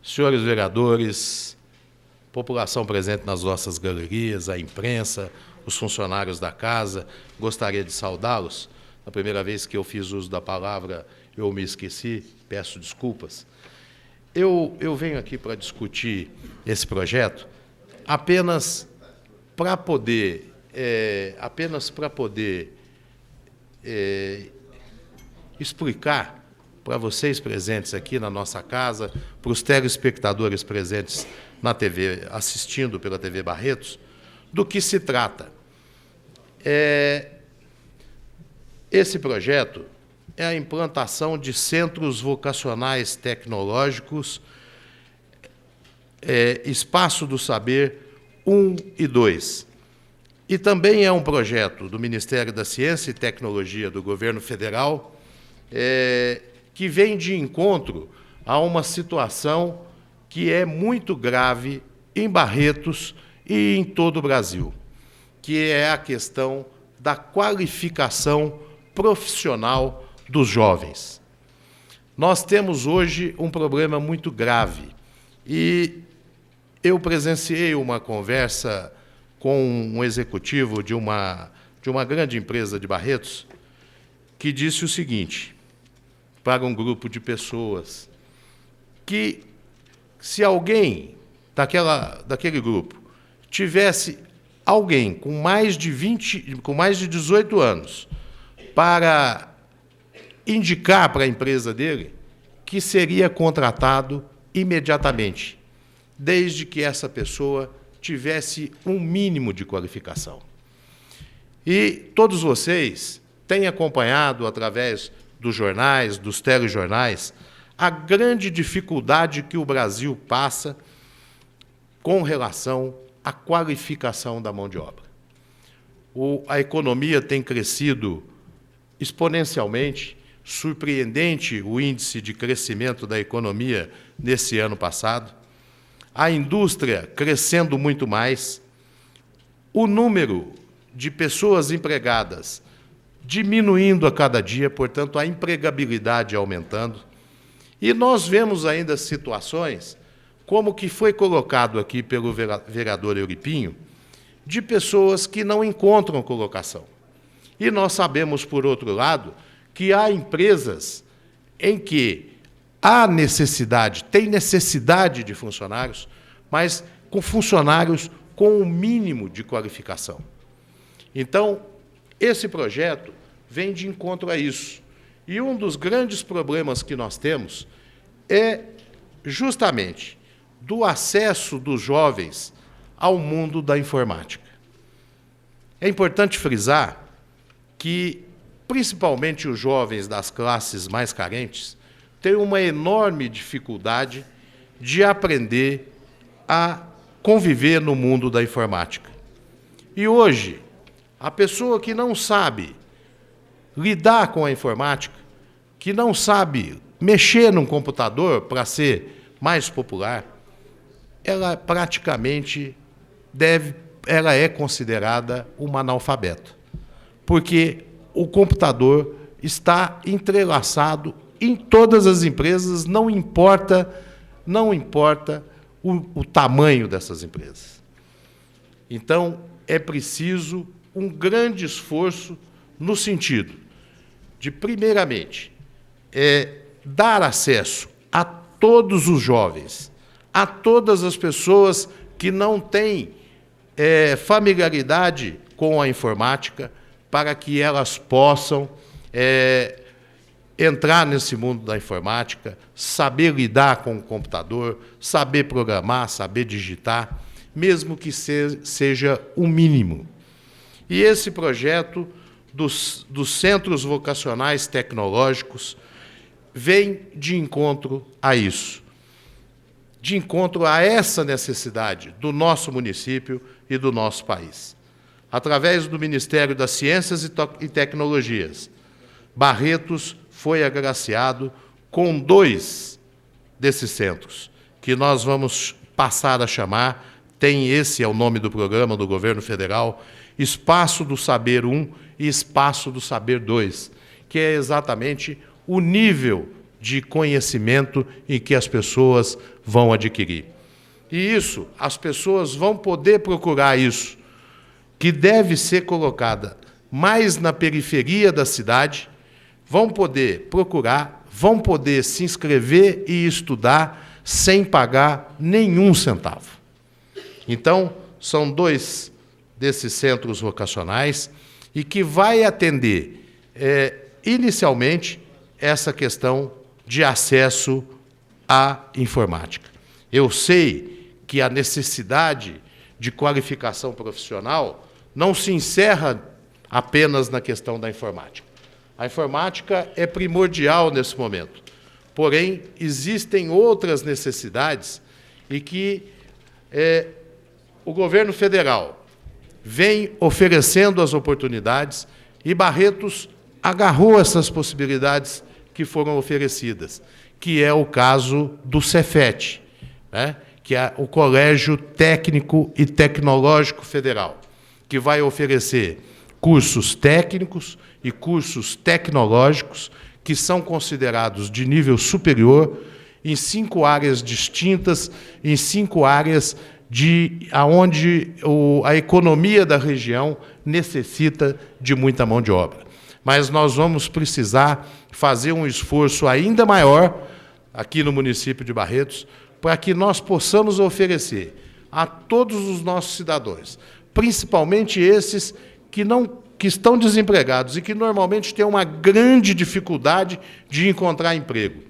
Senhores vereadores, população presente nas nossas galerias, a imprensa, os funcionários da casa, gostaria de saudá-los. Na primeira vez que eu fiz uso da palavra, eu me esqueci, peço desculpas. Eu venho aqui para discutir esse projeto apenas para poder explicar para vocês presentes aqui na nossa casa, para os telespectadores presentes na TV, assistindo pela TV Barretos, do que se trata. Esse projeto é a implantação de centros vocacionais tecnológicos, Espaço do Saber 1 e 2. E também é um projeto do Ministério da Ciência e Tecnologia do Governo Federal, que vem de encontro a uma situação que é muito grave em Barretos e em todo o Brasil, que é a questão da qualificação profissional dos jovens. Nós temos hoje um problema muito grave e eu presenciei uma conversa com um executivo de uma grande empresa de Barretos que disse o seguinte, para um grupo de pessoas, que se alguém daquele grupo tivesse alguém com mais de 18 anos para indicar para a empresa dele, que seria contratado imediatamente, desde que essa pessoa tivesse um mínimo de qualificação. E todos vocês têm acompanhado, através dos jornais, dos telejornais, a grande dificuldade que o Brasil passa com relação à qualificação da mão de obra. A economia tem crescido exponencialmente, surpreendente o índice de crescimento da economia nesse ano passado, a indústria crescendo muito mais, o número de pessoas empregadas diminuindo a cada dia, portanto, a empregabilidade aumentando. E nós vemos ainda situações, como que foi colocado aqui pelo vereador Euripinho, de pessoas que não encontram colocação. E nós sabemos, por outro lado, que há empresas em que há necessidade, tem necessidade de funcionários, mas com funcionários com o mínimo de qualificação. Então, esse projeto vem de encontro a isso. E um dos grandes problemas que nós temos é justamente do acesso dos jovens ao mundo da informática. É importante frisar que, principalmente os jovens das classes mais carentes, têm uma enorme dificuldade de aprender a conviver no mundo da informática. E hoje, a pessoa que não sabe lidar com a informática, que não sabe mexer num computador para ser mais popular, ela praticamente ela é considerada uma analfabeta, porque o computador está entrelaçado em todas as empresas, não importa o tamanho dessas empresas. Então, é preciso um grande esforço no sentido de, primeiramente, dar acesso a todos os jovens, a todas as pessoas que não têm familiaridade com a informática, para que elas possam entrar nesse mundo da informática, saber lidar com o computador, saber programar, saber digitar, mesmo que seja o mínimo. E esse projeto dos centros vocacionais tecnológicos vem de encontro a isso, de encontro a essa necessidade do nosso município e do nosso país. Através do Ministério das Ciências e Tecnologias, Barretos foi agraciado com 2 desses centros, que nós vamos passar a chamar, esse é o nome do programa do governo federal, Espaço do Saber 1 e Espaço do Saber 2, que é exatamente o nível de conhecimento em que as pessoas vão adquirir. E isso, as pessoas vão poder procurar isso, que deve ser colocada mais na periferia da cidade, vão poder procurar, vão poder se inscrever e estudar sem pagar nenhum centavo. Então, são 2 desses centros vocacionais e que vai atender, inicialmente, essa questão de acesso à informática. Eu sei que a necessidade de qualificação profissional não se encerra apenas na questão da informática. A informática é primordial nesse momento, porém, existem outras necessidades e que o governo federal vem oferecendo as oportunidades e Barretos agarrou essas possibilidades que foram oferecidas, que é o caso do Cefet, né? Que é o Colégio Técnico e Tecnológico Federal, que vai oferecer cursos técnicos e cursos tecnológicos que são considerados de nível superior em 5 áreas distintas, em 5 áreas onde a economia da região necessita de muita mão de obra. mas nós vamos precisar fazer um esforço ainda maior aqui no município de Barretos para que nós possamos oferecer a todos os nossos cidadãos, principalmente esses que estão desempregados e que normalmente têm uma grande dificuldade de encontrar emprego,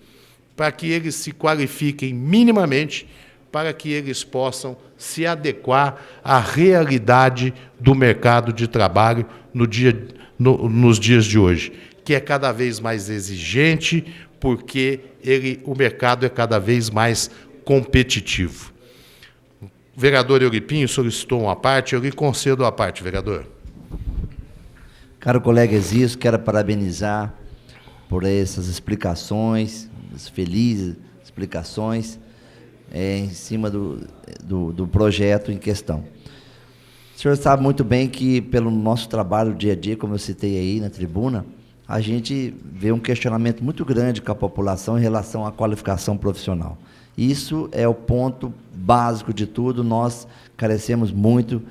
para que eles se qualifiquem minimamente, para que eles possam se adequar à realidade do mercado de trabalho nos dias de hoje, que é cada vez mais exigente, porque o mercado é cada vez mais competitivo. O vereador Euripinho solicitou uma parte, eu lhe concedo a parte, vereador. Caro colega Existo, quero parabenizar por essas explicações, as felizes explicações em cima do projeto em questão. O senhor sabe muito bem que, pelo nosso trabalho dia a dia, como eu citei aí na tribuna, a gente vê um questionamento muito grande com a população em relação à qualificação profissional. Isso é o ponto básico de tudo, nós carecemos muito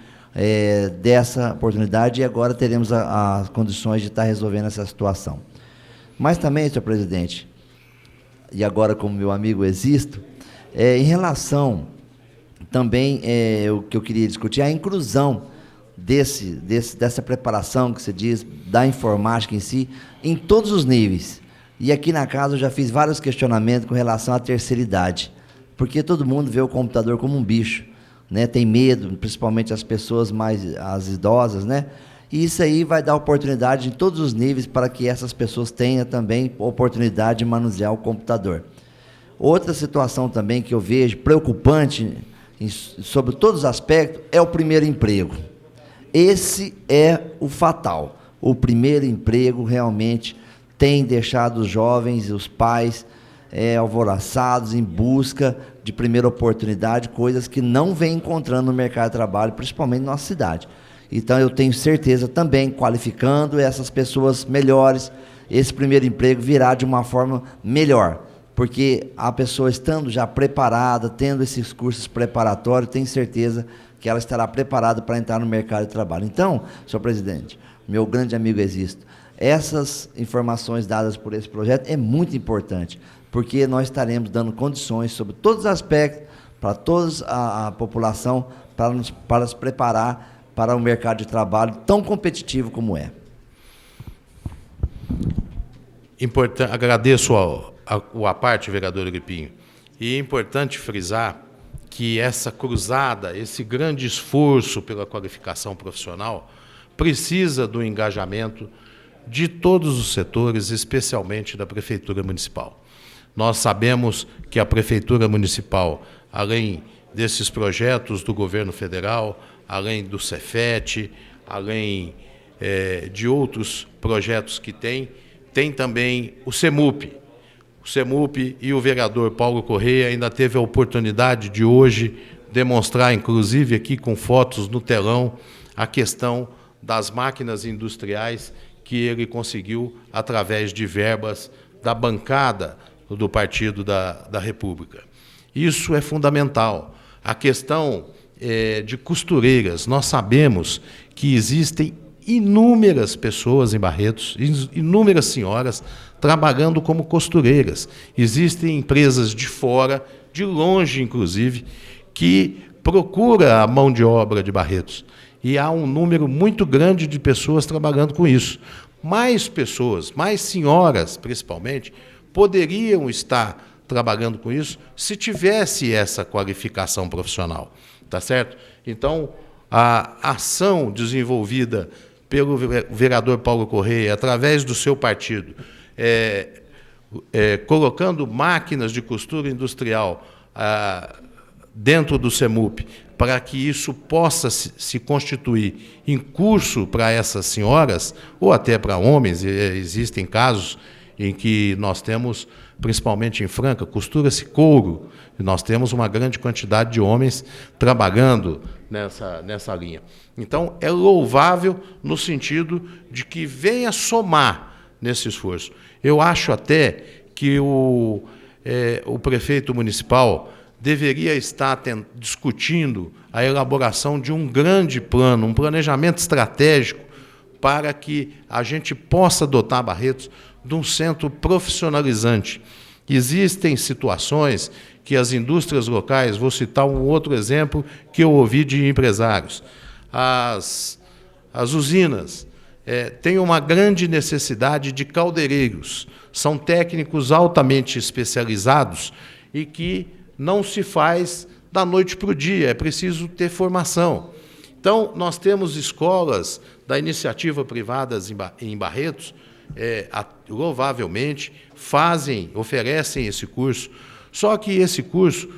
dessa oportunidade e agora teremos as condições de estar resolvendo essa situação. Mas também, senhor presidente, e agora como meu amigo Existo, em relação também, o que eu queria discutir, a inclusão dessa preparação que você diz, da informática em si, em todos os níveis. E aqui na casa eu já fiz vários questionamentos com relação à terceira idade, porque todo mundo vê o computador como um bicho, né? Tem medo, principalmente as pessoas as idosas, né? E isso aí vai dar oportunidade em todos os níveis para que essas pessoas tenham também oportunidade de manusear o computador. Outra situação também que eu vejo preocupante sobre todos os aspectos é o primeiro emprego. Esse é o fatal. O primeiro emprego realmente tem deixado os jovens e os pais alvoroçados em busca de primeira oportunidade, coisas que não vem encontrando no mercado de trabalho, principalmente na nossa cidade. Então, eu tenho certeza também, qualificando essas pessoas melhores, esse primeiro emprego virá de uma forma melhor, porque a pessoa estando já preparada, tendo esses cursos preparatórios, tenho certeza que ela estará preparada para entrar no mercado de trabalho. Então, senhor presidente, meu grande amigo Existo, essas informações dadas por esse projeto é muito importante, porque nós estaremos dando condições sobre todos os aspectos para toda a população para se preparar para um mercado de trabalho tão competitivo como é. Agradeço a parte, vereador Euripinho, e é importante frisar que essa cruzada, esse grande esforço pela qualificação profissional, precisa do engajamento de todos os setores, especialmente da Prefeitura Municipal. Nós sabemos que a Prefeitura Municipal, além desses projetos do governo federal, além do Cefet, além de outros projetos que tem também o CEMUP. O CEMUP e o vereador Paulo Correia ainda teve a oportunidade de hoje demonstrar, inclusive aqui com fotos no telão, a questão das máquinas industriais que ele conseguiu através de verbas da bancada do Partido da República. Isso é fundamental. A questão de costureiras, nós sabemos que existem inúmeras pessoas em Barretos, inúmeras senhoras trabalhando como costureiras. Existem empresas de fora, de longe inclusive, que procuram a mão de obra de Barretos. E há um número muito grande de pessoas trabalhando com isso. Mais pessoas, mais senhoras principalmente, poderiam estar trabalhando com isso se tivesse essa qualificação profissional, tá certo? Então, a ação desenvolvida pelo vereador Paulo Correia, através do seu partido, colocando máquinas de costura industrial dentro do CEMUP, para que isso possa se constituir em curso para essas senhoras, ou até para homens. Existem casos em que nós temos, principalmente em Franca, costura-se couro, e nós temos uma grande quantidade de homens trabalhando nessa linha. Então, é louvável no sentido de que venha somar nesse esforço. Eu acho até que o prefeito municipal deveria estar discutindo a elaboração de um grande plano, um planejamento estratégico para que a gente possa dotar Barretos de um centro profissionalizante. Existem situações que as indústrias locais, vou citar um outro exemplo que eu ouvi de empresários, as usinas têm uma grande necessidade de caldeireiros, são técnicos altamente especializados e que não se faz da noite para o dia, é preciso ter formação. Então, nós temos escolas da iniciativa privada em Barretos, louvavelmente, oferecem esse curso, só que esse curso,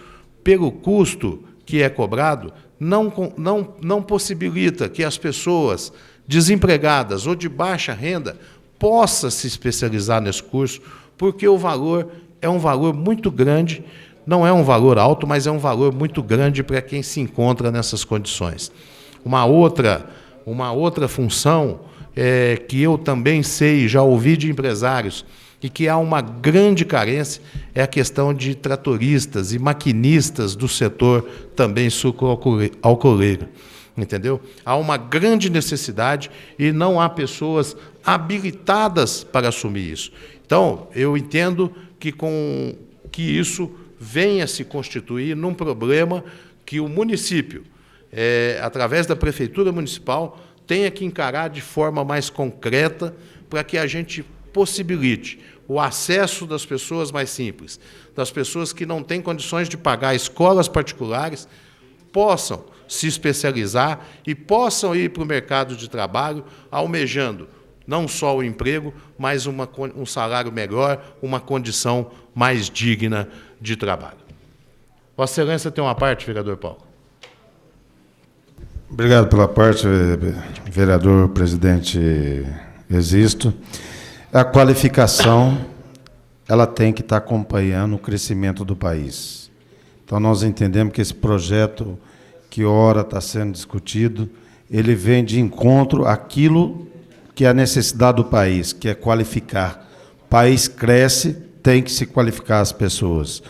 pelo custo que é cobrado, não possibilita que as pessoas desempregadas ou de baixa renda possam se especializar nesse curso, porque o valor é um valor muito grande, não é um valor alto, mas é um valor muito grande para quem se encontra nessas condições. Uma outra função que eu também sei, já ouvi de empresários, e que há uma grande carência, é a questão de tratoristas e maquinistas do setor também sucroalcooleiro. Entendeu? Há uma grande necessidade e não há pessoas habilitadas para assumir isso. Então, eu entendo que isso venha se constituir num problema que o município, através da Prefeitura Municipal, tenha que encarar de forma mais concreta para que a gente possibilite o acesso das pessoas mais simples, das pessoas que não têm condições de pagar escolas particulares, possam se especializar e possam ir para o mercado de trabalho almejando não só o emprego, mas um salário melhor, uma condição mais digna de trabalho. Vossa Excelência tem uma parte, vereador Paulo. Obrigado pela parte, vereador presidente Existo. A qualificação, ela tem que estar acompanhando o crescimento do país. Então, nós entendemos que esse projeto, que ora está sendo discutido, ele vem de encontro àquilo que é a necessidade do país, que é qualificar. O país cresce, tem que se qualificar as pessoas.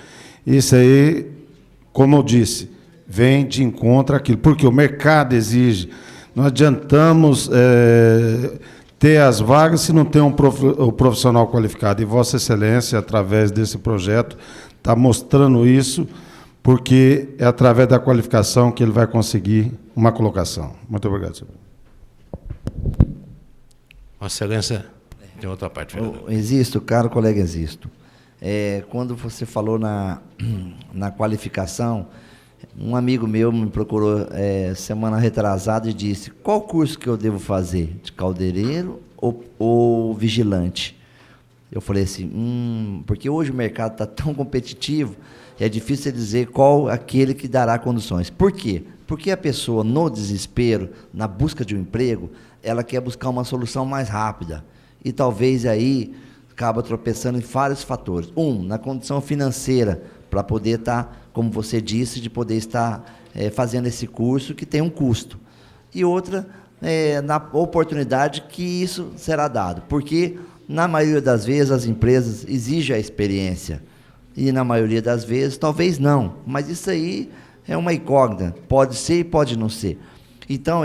Isso aí, como eu disse, vem de encontro àquilo, porque o mercado exige. Não adiantamos ter as vagas se não tem o profissional qualificado. E Vossa Excelência, através desse projeto, está mostrando isso, porque é através da qualificação que ele vai conseguir uma colocação. Muito obrigado, senhor. Vossa Excelência, tem outra parte. Existo, caro colega Existo. Quando você falou na qualificação, um amigo meu me procurou semana retrasada e disse: qual curso que eu devo fazer? De caldeireiro ou vigilante? Eu falei assim, porque hoje o mercado está tão competitivo, é difícil dizer qual aquele que dará condições. Por quê? Porque a pessoa, no desespero, na busca de um emprego, ela quer buscar uma solução mais rápida. E talvez aí acaba tropeçando em vários fatores. Na condição financeira, para poder estar, como você disse, de poder estar fazendo esse curso que tem um custo. E outra, na oportunidade que isso será dado. Porque, na maioria das vezes, as empresas exigem a experiência. E, na maioria das vezes, talvez não. Mas isso aí é uma incógnita. Pode ser e pode não ser. Então,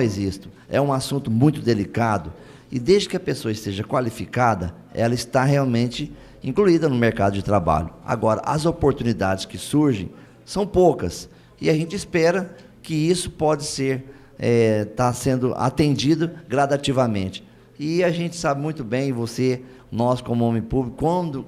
é um assunto muito delicado. E desde que a pessoa esteja qualificada, ela está realmente incluída no mercado de trabalho. Agora, as oportunidades que surgem são poucas. E a gente espera que isso pode ser, tá sendo atendido gradativamente. E a gente sabe muito bem, nós como homem público,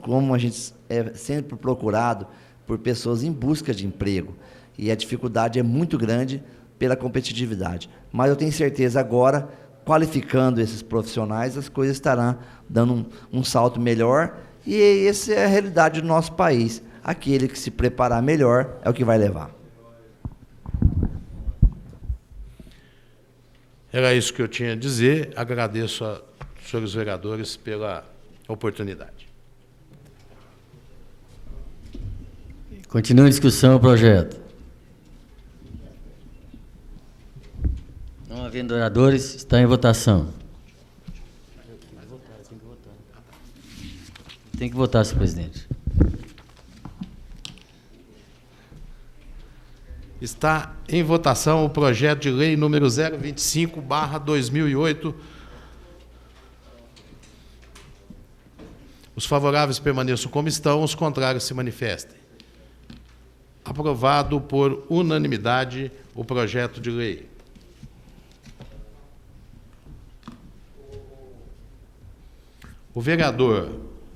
como a gente é sempre procurado por pessoas em busca de emprego. E a dificuldade é muito grande pela competitividade. Mas eu tenho certeza agora, qualificando esses profissionais, as coisas estarão dando um salto melhor. E essa é a realidade do nosso país. Aquele que se preparar melhor é o que vai levar. Era isso que eu tinha a dizer. Agradeço a senhores vereadores pela oportunidade. Continua a discussão o projeto. Não havendo oradores, está em votação. Tem que votar, senhor presidente. Está em votação o projeto de lei número 025/2008, Os favoráveis permaneçam como estão, os contrários se manifestem. Aprovado por unanimidade o projeto de lei. O vereador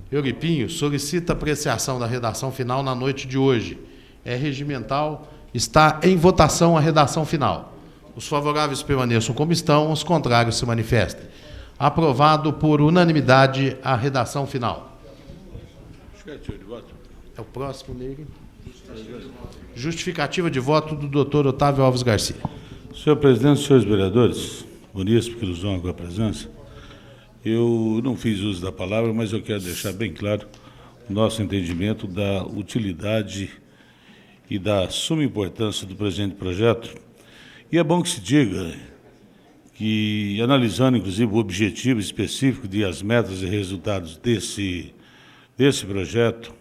Euripinho solicita apreciação da redação final na noite de hoje. É regimental, está em votação a redação final. Os favoráveis permaneçam como estão, os contrários se manifestem. Aprovado por unanimidade a redação final. É o próximo, Neire. Justificativa de voto do doutor Otávio Alves Garcia. Senhor presidente, senhores vereadores, munícipes que nos honram com a presença, eu não fiz uso da palavra, mas eu quero deixar bem claro o nosso entendimento da utilidade e da suma importância do presente projeto. E é bom que se diga que, analisando, inclusive, o objetivo específico e as metas e resultados desse projeto,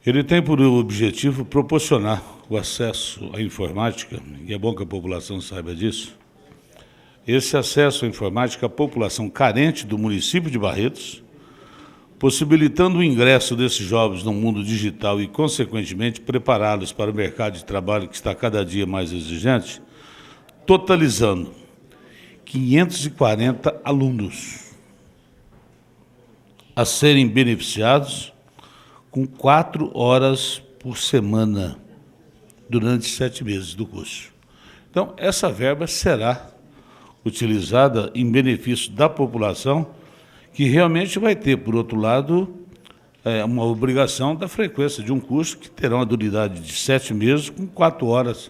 ele tem por objetivo proporcionar o acesso à informática, e é bom que a população saiba disso, esse acesso à informática à população carente do município de Barretos, possibilitando o ingresso desses jovens no mundo digital e, consequentemente, prepará-los para o mercado de trabalho que está cada dia mais exigente, totalizando 540 alunos a serem beneficiados com 4 horas por semana durante 7 meses do curso. Então, essa verba será utilizada em benefício da população, que realmente vai ter, por outro lado, uma obrigação da frequência de um curso que terá uma durabilidade de 7 meses com 4 horas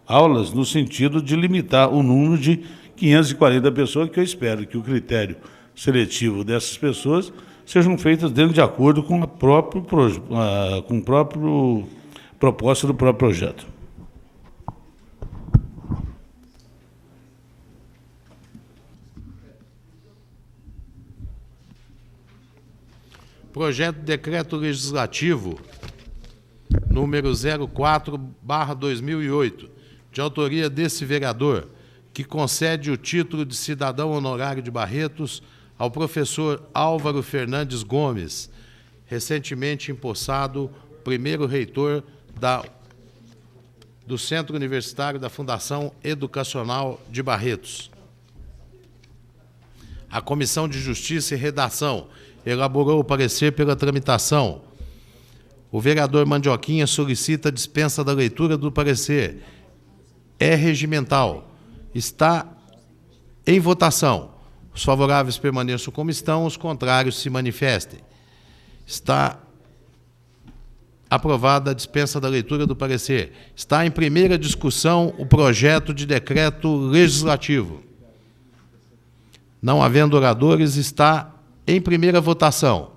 aulas, no sentido de limitar o número de 540 pessoas, que eu espero que o critério seletivo dessas pessoas sejam feitas dentro de acordo com a própria proposta do próprio projeto. Projeto de Decreto Legislativo número 04/2008, de autoria desse vereador, que concede o título de cidadão honorário de Barretos ao professor Álvaro Fernandes Gomes, recentemente empossado primeiro reitor do Centro Universitário da Fundação Educacional de Barretos. A Comissão de Justiça e Redação elaborou o parecer pela tramitação. O vereador Mandioquinha solicita a dispensa da leitura do parecer. É regimental. Está em votação. Os favoráveis permaneçam como estão, os contrários se manifestem. Está aprovada a dispensa da leitura do parecer. Está em primeira discussão o projeto de decreto legislativo. Não havendo oradores, está em primeira votação.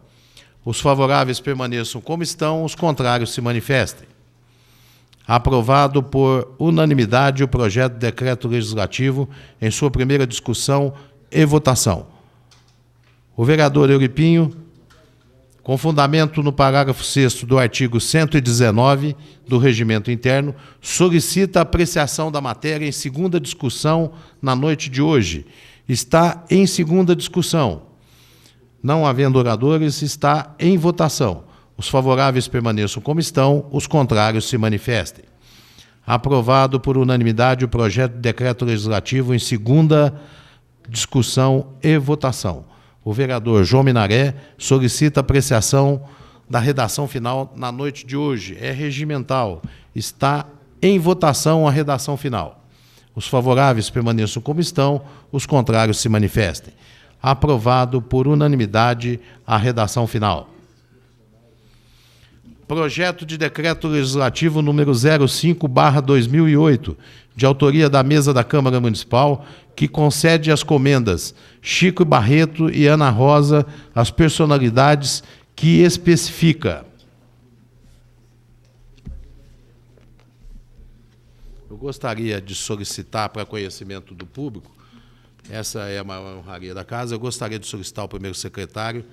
Os favoráveis permaneçam como estão, os contrários se manifestem. Aprovado por unanimidade o projeto de decreto legislativo em sua primeira discussão e votação. O vereador Euripinho, com fundamento no parágrafo 6º do artigo 119 do Regimento Interno, solicita a apreciação da matéria em segunda discussão na noite de hoje. Está em segunda discussão. Não havendo oradores, está em votação. Os favoráveis permaneçam como estão, os contrários se manifestem. Aprovado por unanimidade o projeto de decreto legislativo em segunda discussão e votação. O vereador João Minaré solicita apreciação da redação final na noite de hoje. É regimental. Está em votação a redação final. Os favoráveis permaneçam como estão, os contrários se manifestem. Aprovado por unanimidade a redação final. Projeto de decreto legislativo número 05/2008, de autoria da mesa da Câmara Municipal, que concede as comendas Chico Barreto e Ana Rosa às personalidades que especifica. Eu gostaria de solicitar para conhecimento do público, essa é uma honraria da casa, eu gostaria de solicitar ao primeiro secretário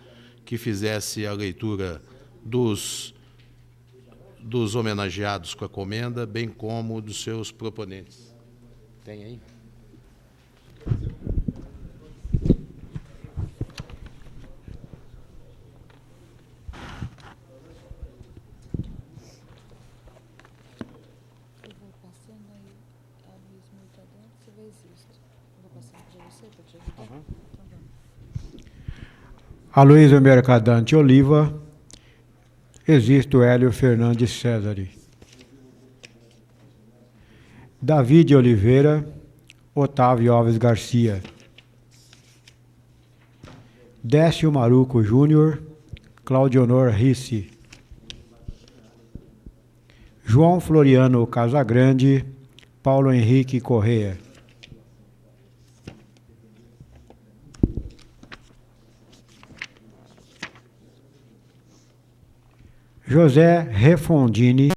que fizesse a leitura dos homenageados com a comenda, bem como dos seus proponentes. Tem aí? Aloysio Mercadante Oliva, Existo Hélio Fernandes César. David Oliveira, Otávio Alves Garcia. Décio Maruco Júnior, Claudionor Risse. João Floriano Casagrande, Paulo Henrique Correia. José Refondini